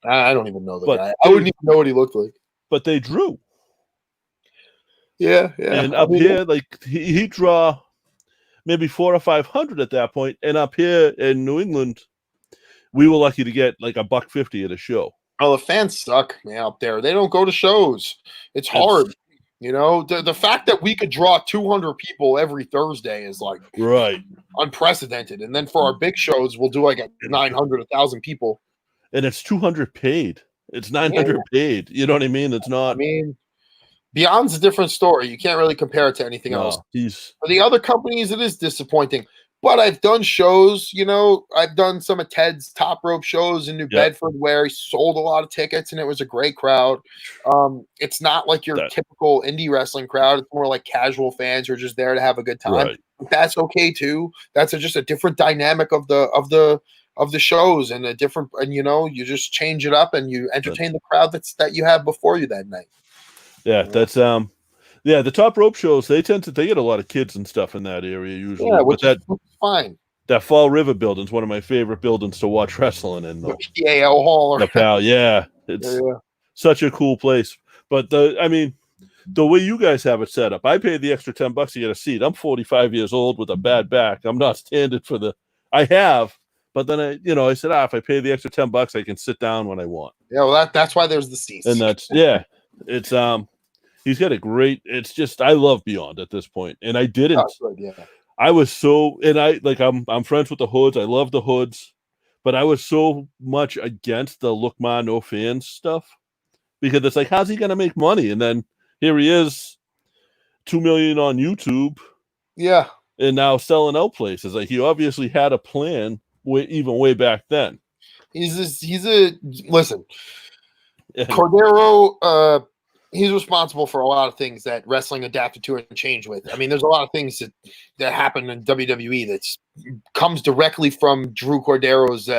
I don't even know the guy. I wouldn't even know what he looked like. But they drew. Yeah. And up here, like he draw maybe 400 or 500 at that point. And up here in New England, we were lucky to get like $150 at a show. Oh, the fans suck, man, up there. They don't go to shows. It's hard. You know, the fact that we could draw 200 people every Thursday is like unprecedented. And then for our big shows, we'll do like 900, 1,000 people. And it's 200 paid. It's 900 paid. You know what I mean? It's not. I mean, Beyond's a different story. You can't really compare it to anything else. For the other companies, it is disappointing. But I've done shows, you know, I've done some of Ted's Top Rope shows in New Bedford where he sold a lot of tickets and it was a great crowd. It's not like your typical indie wrestling crowd. It's more like casual fans who are just there to have a good time. Right. That's okay too. That's just a different dynamic of the shows and a different, and you know, you just change it up and you entertain the crowd that you have before you that night. Yeah, that's the Top Rope shows, they get a lot of kids and stuff in that area usually. Yeah, which is fine. That Fall River building is one of my favorite buildings to watch wrestling in. The PAL Hall. The PAL, it's such a cool place. But the way you guys have it set up, I paid the extra $10 to get a seat. I'm 45 years old with a bad back. I'm not standing for I have, but then I said, if I pay the extra $10, I can sit down when I want. Yeah, well, that's why there's the seats. And that's it's he's got a great. It's just I love Beyond at this point, and I didn't. Oh, good, I was so, and I'm friends with the Hoods. I love the Hoods, but I was so much against the look ma no fans stuff because it's like, how's he gonna make money? And then here he is, 2 million on YouTube. Yeah, and now selling out places. Like he obviously had a plan way back then. Listen, Cordero. He's responsible for a lot of things that wrestling adapted to and changed with. I mean, there's a lot of things that happened in WWE that comes directly from Drew Cordero's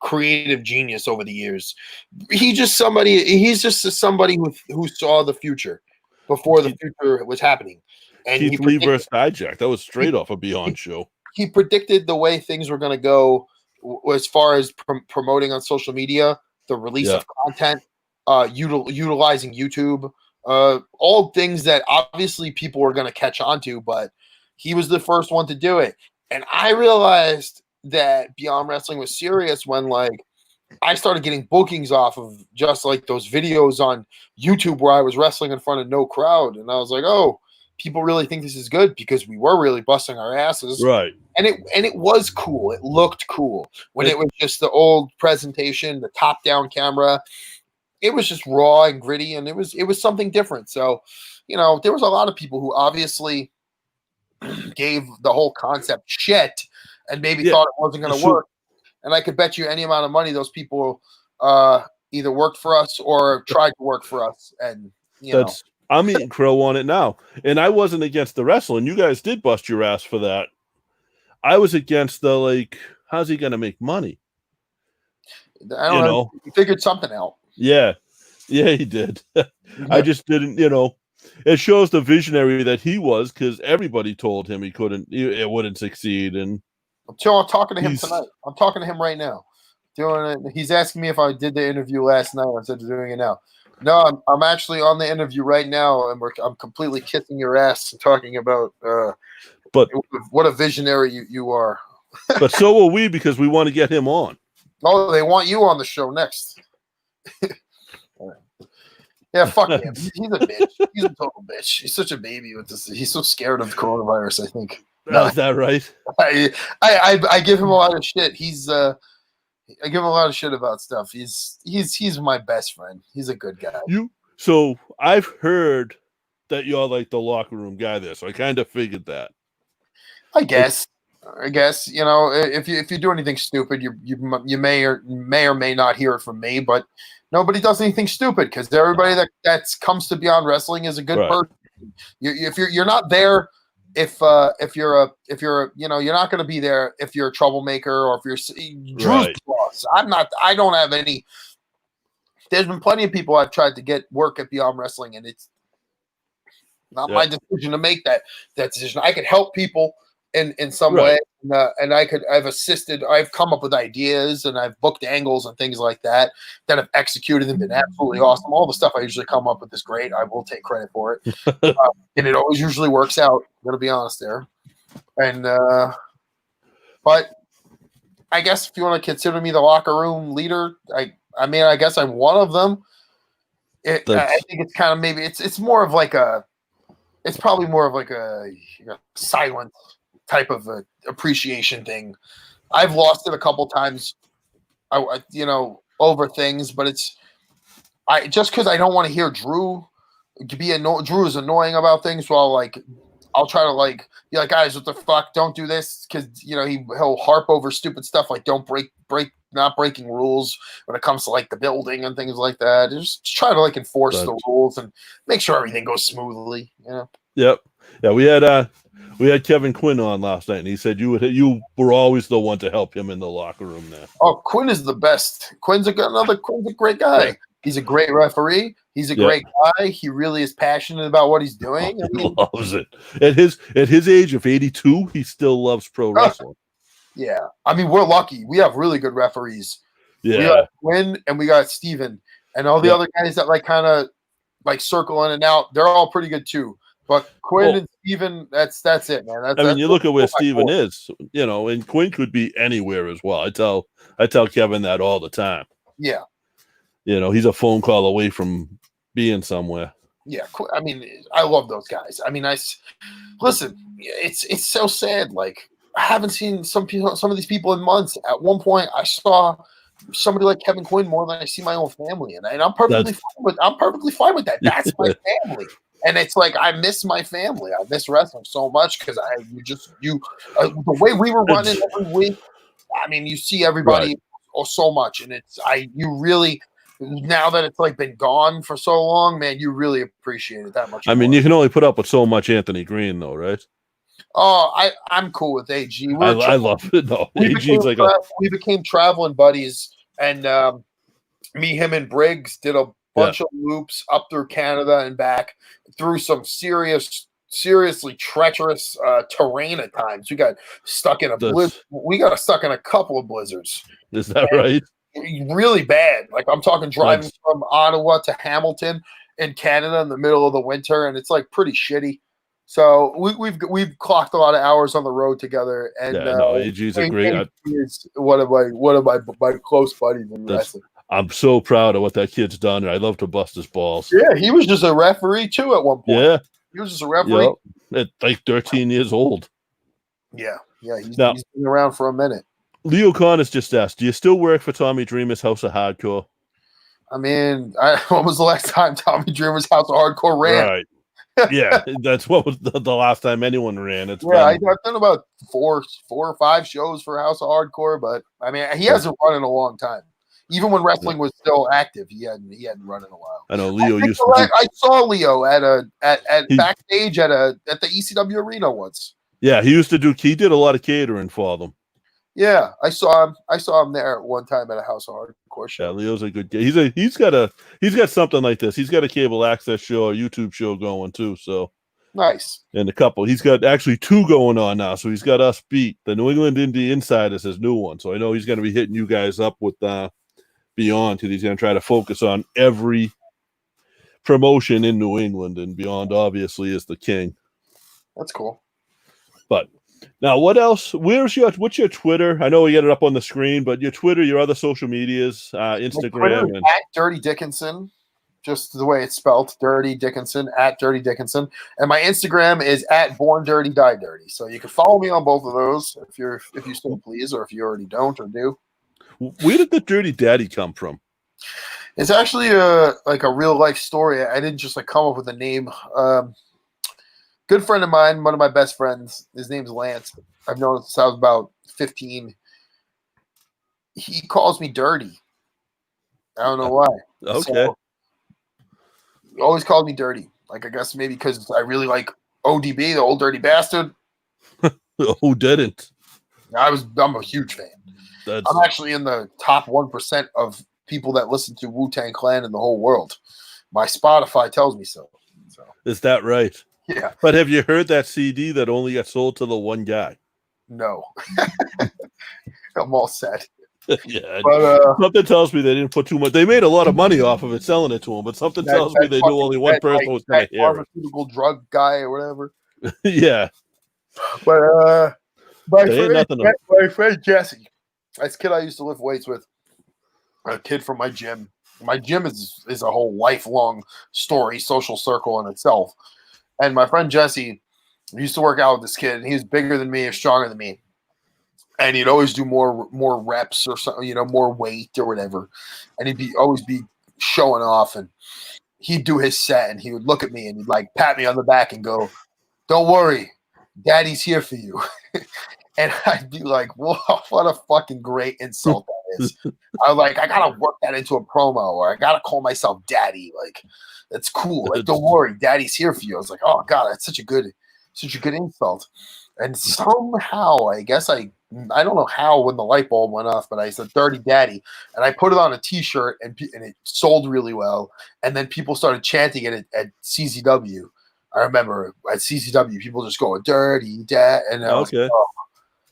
creative genius over the years. He's just somebody who saw the future before the future was happening. And Keith Lee versus Hijack. That was straight off a Beyond show. He predicted the way things were going to go as far as promoting on social media, the release of content. Utilizing YouTube, all things that obviously people were going to catch on to, but he was the first one to do it. And I realized that Beyond Wrestling was serious when I started getting bookings off of just like those videos on YouTube where I was wrestling in front of no crowd. And I was like, oh, people really think this is good because we were really busting our asses. Right. And it was cool. It looked cool when it was just the old presentation, the top down camera. It was just raw and gritty, and it was something different. So, there was a lot of people who obviously gave the whole concept shit and maybe thought it wasn't going to work. And I could bet you any amount of money those people either worked for us or tried to work for us. And I'm eating crow on it now. And I wasn't against the wrestling. You guys did bust your ass for that. I was against the how's he going to make money? I don't know. He figured something out. Yeah, he did. I just didn't, it shows the visionary that he was because everybody told him it wouldn't succeed. And I'm talking to him tonight. I'm talking to him right now. Doing it. He's asking me if I did the interview last night. I said doing it now. No, I'm actually on the interview right now, and I'm completely kissing your ass and talking about but what a visionary you are. But so will we because we want to get him on. Oh, they want you on the show next. Yeah, fuck him. He's a bitch. He's a total bitch. He's such a baby with this. He's so scared of coronavirus, I think. Is that right? I give him a lot of shit. He's I give him a lot of shit about stuff. He's my best friend. He's a good guy. So I've heard that you're like the locker room guy there, so I kind of figured that. I guess. You know, if you do anything stupid, you may or may not hear it from me, but nobody does anything stupid because everybody that comes to Beyond Wrestling is a good person. If you're not there, if you're you know, you're not going to be there if you're a troublemaker or if you're Drew's boss. I don't have any. There's been plenty of people I've tried to get work at Beyond Wrestling, and it's not my decision to make that decision. I could help people in some way, and I've assisted. I've come up with ideas, and I've booked angles and things like that have executed and been absolutely awesome. All the stuff I usually come up with is great. I will take credit for it, and it always usually works out. I'm gonna be honest there, and but I guess if you want to consider me the locker room leader, I mean, I guess I'm one of them. I think it's kind of maybe it's more of like it's probably more of like a silent type of appreciation thing. I've lost it a couple times, over things, but just because I don't want to hear Drew Drew is annoying about things. So I'll try to be like, guys, what the fuck? Don't do this, because he'll harp over stupid stuff like don't not breaking rules when it comes to like the building and things like that. Just try to enforce the rules and make sure everything goes smoothly. Yep. Yeah, we had Kevin Quinn on last night, and he said you were always the one to help him in the locker room there. Oh, Quinn is the best. Quinn's a great guy. Yeah. He's a great referee. He's a great guy. He really is passionate about what he's doing. He loves it. At his age of 82, he still loves pro wrestling. Yeah. I mean, we're lucky. We have really good referees. Yeah. We got Quinn and we got Steven. And all the other guys that kind of circle in and out, they're all pretty good too. But Quinn and Steven, that's it, man. You look at where Steven is, and Quinn could be anywhere as well. I tell Kevin that all the time. Yeah. He's a phone call away from being somewhere. Yeah, I mean, I love those guys. I mean, listen. It's so sad. I haven't seen some of these people in months. At one point, I saw somebody like Kevin Quinn more than I see my own family, and I'm perfectly fine with that. That's my family. And it's I miss my family. I miss wrestling so much because the way we were running every week. I mean, you see everybody so much, and you really, now that it's been gone for so long, man, you really appreciate it that much. I mean, you can only put up with so much Anthony Green, though, right? Oh, I'm cool with AG. I love it. No, we became traveling buddies, and me, him, and Briggs did a bunch of loops up through Canada and back through some seriously treacherous terrain at times. We got stuck in a blizzard. We got stuck in a couple of blizzards. Is that right? Really bad. I'm talking driving from Ottawa to Hamilton in Canada in the middle of the winter, and it's pretty shitty. So we've clocked a lot of hours on the road together. And AG's a great. Is one of my close buddies in wrestling. I'm so proud of what that kid's done, and I love to bust his balls. Yeah, he was just a referee too at one point. Yeah, he was just a referee at 13 years old. Yeah, he's been around for a minute. Leo Connors just asked, "Do you still work for Tommy Dreamer's House of Hardcore?" I mean, when was the last time Tommy Dreamer's House of Hardcore ran? Right. Yeah, that's what was the last time anyone ran. I've done about 4 or 5 shows for House of Hardcore, but I mean, he hasn't run in a long time. Even when wrestling was still active, he hadn't run in a while. I know Leo used to. I saw Leo at backstage at the ECW arena once. Yeah, he did a lot of catering for them. Yeah, I saw him there at one time at a House of Hardcore show. Yeah, Leo's a good guy. He's got something like this. He's got a cable access show, a YouTube show going too. So nice. And he's got actually 2 going on now. So he's got us beat. The New England Indie Insiders, his new one. So I know he's going to be hitting you guys up with Beyond, because he's going to try to focus on every promotion in New England, and Beyond obviously is the king. That's cool. But now, what else? What's your Twitter? I know we get it up on the screen, but your Twitter, your other social medias, Instagram, and at Dirty Dickinson, just the way it's spelled, Dirty Dickinson, at Dirty Dickinson, and my Instagram is at Born Dirty Die Dirty. So you can follow me on both of those if you so please, or if you already don't or do. Where did the Dirty Daddy come from? It's actually a real life story. I didn't just like come up with a name. Good friend of mine, one of my best friends. His name's Lance. I've known him since I was about 15. He calls me Dirty. I don't know why. Okay. So, he always called me Dirty. Like, I guess maybe because I really like ODB, the Old Dirty Bastard. Who didn't? I'm a huge fan. I'm actually in the top 1% of people that listen to Wu-Tang Clan in the whole world. My Spotify tells me so. Is that right? Yeah. But have you heard that CD that only got sold to the one guy? No. I'm all set. Yeah. But, something tells me they didn't put too much. They made a lot of money off of it selling it to him, but something tells me they knew only one person was going to hear it. Pharmaceutical drug guy or whatever. Yeah. But my friend Jesse, this kid I used to lift weights with, a kid from my gym. My gym is a whole lifelong story, social circle in itself. And my friend Jesse used to work out with this kid, and he was bigger than me or stronger than me. And he'd always do more reps or something, more weight or whatever. And he'd always be showing off, and he'd do his set, and he would look at me and he'd like pat me on the back and go, "Don't worry, Daddy's here for you." And I'd be like, "Whoa, what a fucking great insult that is!" I was like, I gotta work that into a promo, or I gotta call myself Daddy. Like, that's cool. Like, don't worry, Daddy's here for you. I was like, oh God, that's such a good insult. And somehow, I guess I don't know how when the light bulb went off, but I said Dirty Daddy, and I put it on a T-shirt, and it sold really well. And then people started chanting it at CZW. I remember at CZW, people just going Dirty Dad, and I was like, oh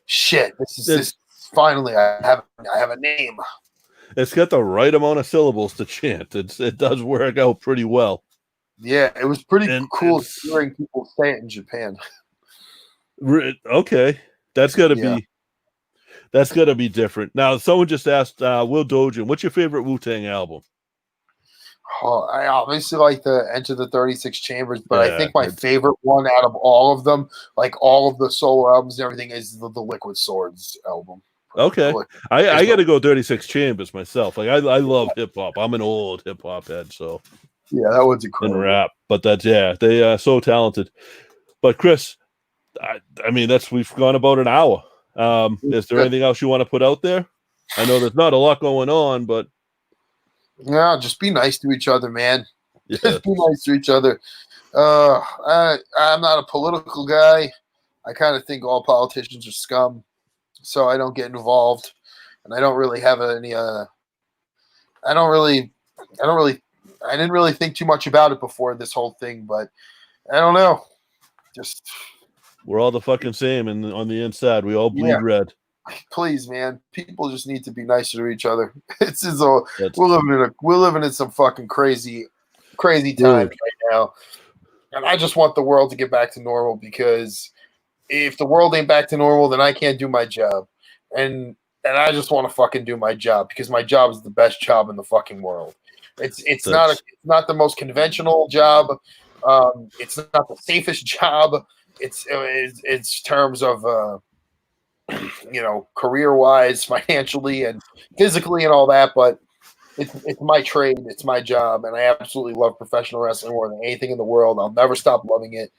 shit, this finally I have a name. It's got the right amount of syllables to chant. It does work out pretty well. Yeah, it was pretty cool hearing people say it in Japan. Okay, that's gotta be different. Now, someone just asked Will Dojan, what's your favorite Wu-Tang album? Oh, I obviously like the Enter the 36 Chambers, but I think my favorite one out of all of them, like all of the solo albums and everything, is the Liquid Swords album. Okay, I got to go 36 Chambers myself. Like I love hip hop. I'm an old hip hop head, so yeah, that one's incredible. And rap, but they are so talented. But Chris, I mean, we've gone about an hour. Is there anything else you want to put out there? I know there's not a lot going on, but yeah, just be nice to each other, man. Yeah. Just be nice to each other. I'm not a political guy. I kind of think all politicians are scum, so I don't get involved, and I don't really have any. I didn't really think too much about it before this whole thing, but I don't know. Just we're all the fucking same, and on the inside, we all bleed red. Please, man, people just need to be nicer to each other. We're living in some fucking crazy times right now, and I just want the world to get back to normal, because if the world ain't back to normal, then I can't do my job, and I just want to fucking do my job, because my job is the best job in the fucking world. It's not the most conventional job. It's not the safest job. It's terms of career wise, financially, and physically, and all that. But it's my trade. It's my job, and I absolutely love professional wrestling more than anything in the world. I'll never stop loving it,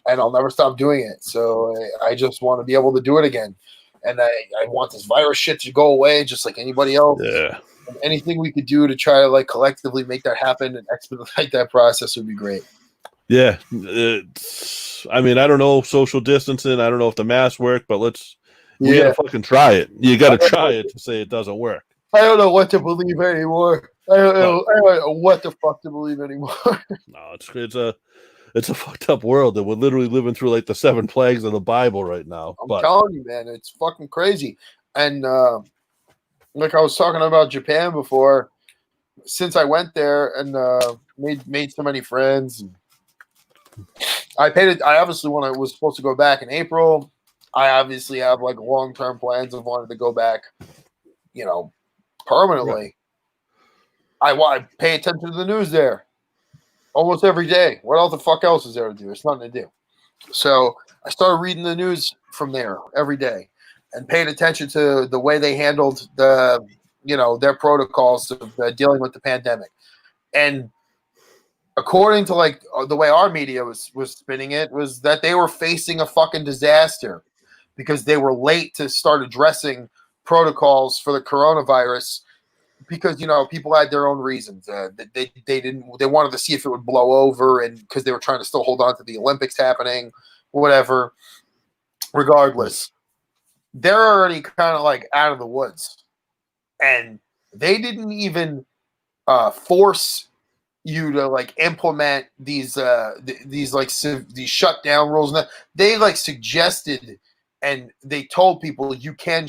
and I'll never stop doing it. So I just want to be able to do it again, and I want this virus shit to go away, just like anybody else. Yeah. And anything we could do to try to like collectively make that happen and expedite that process would be great. Yeah, I mean, I don't know social distancing. I don't know if the masks work, but we gotta fucking try it. You gotta try it to say it doesn't work. I don't know what to believe anymore. I don't know what the fuck to believe anymore. No, it's a fucked up world that we're literally living through like the 7 plagues of the Bible right now. I'm telling you, man, it's fucking crazy. And like I was talking about Japan before, since I went there and made so many friends. I obviously, when I was supposed to go back in April, I obviously have like long-term plans of wanting to go back, permanently. Right. I pay attention to the news there almost every day. What else the fuck else is there to do? There's nothing to do. So I started reading the news from there every day and paying attention to the way they handled the their protocols of dealing with the pandemic. And according to like the way our media was spinning it, was that they were facing a fucking disaster because they were late to start addressing protocols for the coronavirus because people had their own reasons. They wanted to see if it would blow over, and because they were trying to still hold on to the Olympics happening, whatever. Regardless, they're already kind of like out of the woods, and they didn't even force you to like implement these shutdown rules. And they like suggested, and they told people you can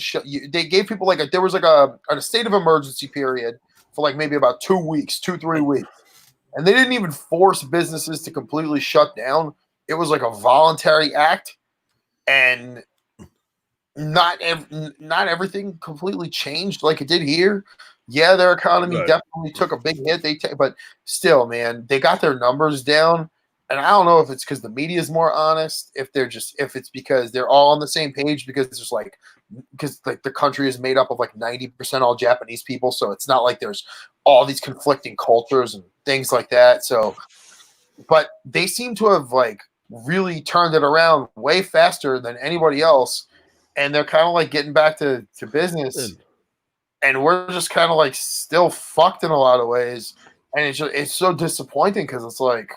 they gave people there was like a state of emergency period for like maybe about 2 weeks, 2-3 weeks, and they didn't even force businesses to completely shut down. It was like a voluntary act, and not everything completely changed like it did here. Yeah, their economy definitely took a big hit. But still, man, they got their numbers down. And I don't know if it's because the media is more honest, if it's because they're all on the same page, because the country is made up of like 90% all Japanese people, so it's not like there's all these conflicting cultures and things like that. So, but they seem to have like really turned it around way faster than anybody else, and they're kind of like getting back to business. And we're just kind of like still fucked in a lot of ways, and it's so disappointing because it's like,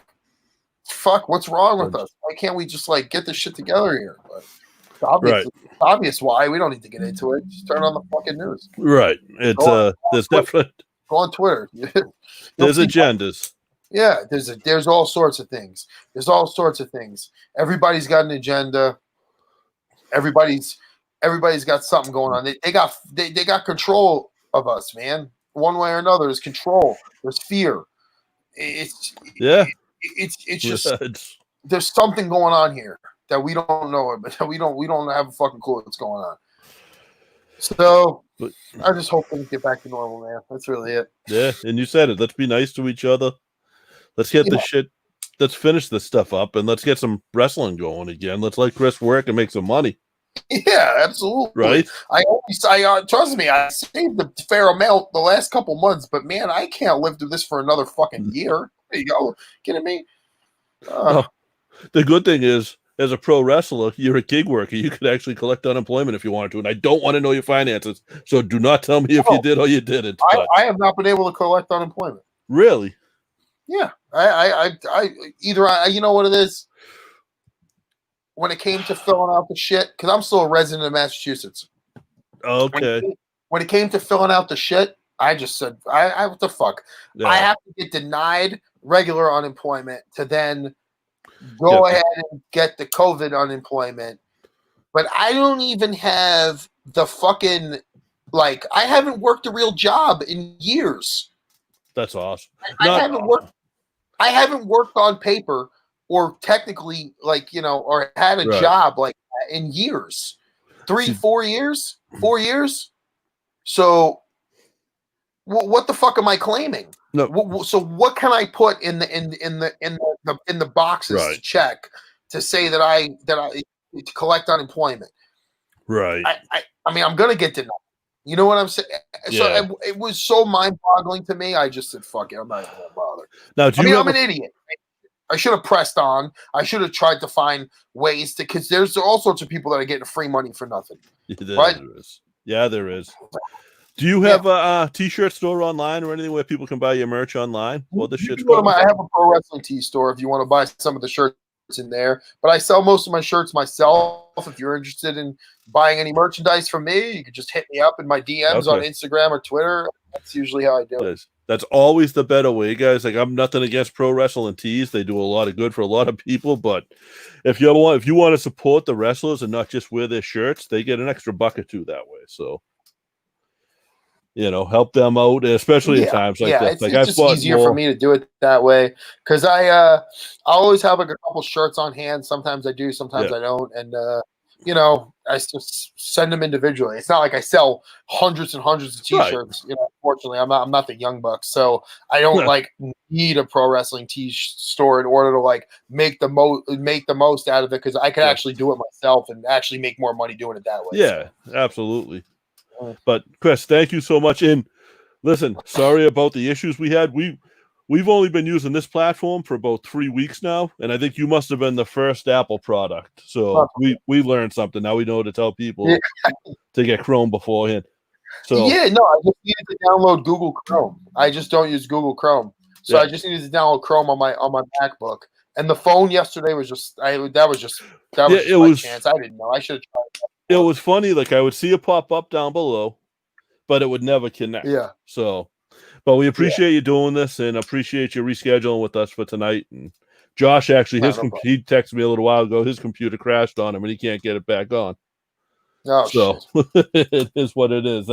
fuck, what's wrong with us? Why can't we just like get this shit together here? But it's obvious why. We don't need to get into it. Just turn on the fucking news. Right. It's there's definitely go on Twitter. There's agendas. Yeah, there's all sorts of things. There's all sorts of things. Everybody's got an agenda. Everybody's got something going on. They got control of us, man. One way or another, there's control. There's fear. It's just there's something going on here that we don't know, but we don't have a fucking clue what's going on. So I just hope things get back to normal, man. That's really it. Yeah, and you said it. Let's be nice to each other. Let's get the shit. Let's finish this stuff up, and let's get some wrestling going again. Let's let Chris work and make some money. Yeah, absolutely. Right. I trust me. I saved a fair amount the last couple months, but man, I can't live through this for another fucking year. There you go. Kidding me? The good thing is, as a pro wrestler, you're a gig worker. You could actually collect unemployment if you wanted to, and I don't want to know your finances. So do not tell me if you did or you didn't. I have not been able to collect unemployment. Really? Yeah. I you know what it is? When it came to filling out the shit, because I'm still a resident of Massachusetts. Okay. When it came to filling out the shit, I just said, what the fuck? Yeah. I have to get denied regular unemployment to then go ahead and get the COVID unemployment. But I don't even have the fucking, like, I haven't worked a real job in years. That's awesome. I haven't worked on paper or technically, like, or had a job like that in years. 4 years. So what the fuck am I claiming? No. So what can I put in the boxes to check to say that I to collect unemployment? Right. I mean, I'm gonna get denied. You know what I'm saying? Yeah. So it was so mind-boggling to me. I just said, "Fuck it, I'm not even gonna bother." Now, I'm an idiot. I should have pressed on. I should have tried to find ways to, because there's all sorts of people that are getting free money for nothing. Right? There is. Yeah, there is. Do you have a t-shirt store online or anything where people can buy your merch online? Well, I have a pro wrestling tee store if you want to buy some of the shirts in there. But I sell most of my shirts myself. If you're interested in buying any merchandise from me, you can just hit me up in my DMs on Instagram or Twitter. That's usually how I do it. That's always the better way, guys. Like, I'm nothing against pro wrestling tees. They do a lot of good for a lot of people. But if you want to support the wrestlers and not just wear their shirts, they get an extra buck or two that way. So, help them out, especially in times like this. It's just easier for me to do it that way because I always have like a couple shirts on hand. Sometimes I do, sometimes I don't, and I just send them individually. It's not like I sell hundreds and hundreds of t-shirts. Right. Unfortunately, I'm not the Young Bucks, so I don't like need a pro wrestling store in order to like make the most out of it because I could actually do it myself and actually make more money doing it that way. Yeah, absolutely. But Chris, thank you so much. And listen, sorry about the issues we had. We've only been using this platform for about 3 weeks now, and I think you must have been the first Apple product. So we learned something. Now we know to tell people to get Chrome beforehand. So yeah, no, I just needed to download Google Chrome. I just don't use Google Chrome, so I just needed to download Chrome on my MacBook. And the phone yesterday was just that was just my chance. I didn't know. I should have tried that. It was funny. Like I would see it pop up down below, but it would never connect. Yeah. So, but we appreciate you doing this and appreciate you rescheduling with us for tonight. And Josh actually, he texted me a little while ago. His computer crashed on him and he can't get it back on. Oh, so it is what it is.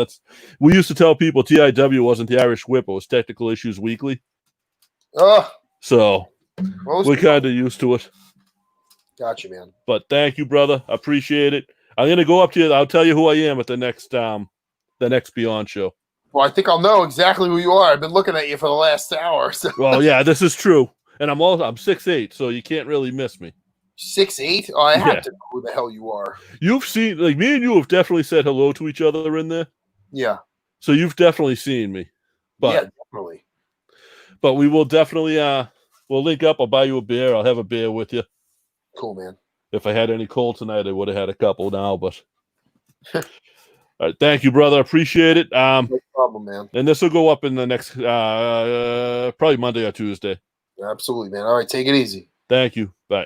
We used to tell people TIW wasn't the Irish Whip; it was Technical Issues Weekly. So we're kind of used to it. Gotcha, man. But thank you, brother. Appreciate it. I'm gonna go up to you. I'll tell you who I am at the next Beyond show. Well, I think I'll know exactly who you are. I've been looking at you for the last hour. So. Well, yeah, this is true. And I'm 6'8", so you can't really miss me. 6'8"? Oh, I have to know who the hell you are. You've seen, like, me and you have definitely said hello to each other in there. Yeah. So you've definitely seen me. But, yeah, definitely. But we will definitely we'll link up. I'll buy you a beer. I'll have a beer with you. Cool, man. If I had any cold tonight, I would have had a couple now, but all right, thank you, brother. Appreciate it. No problem, man. And this will go up in the next probably Monday or Tuesday. Absolutely, man. All right, take it easy. Thank you. Bye.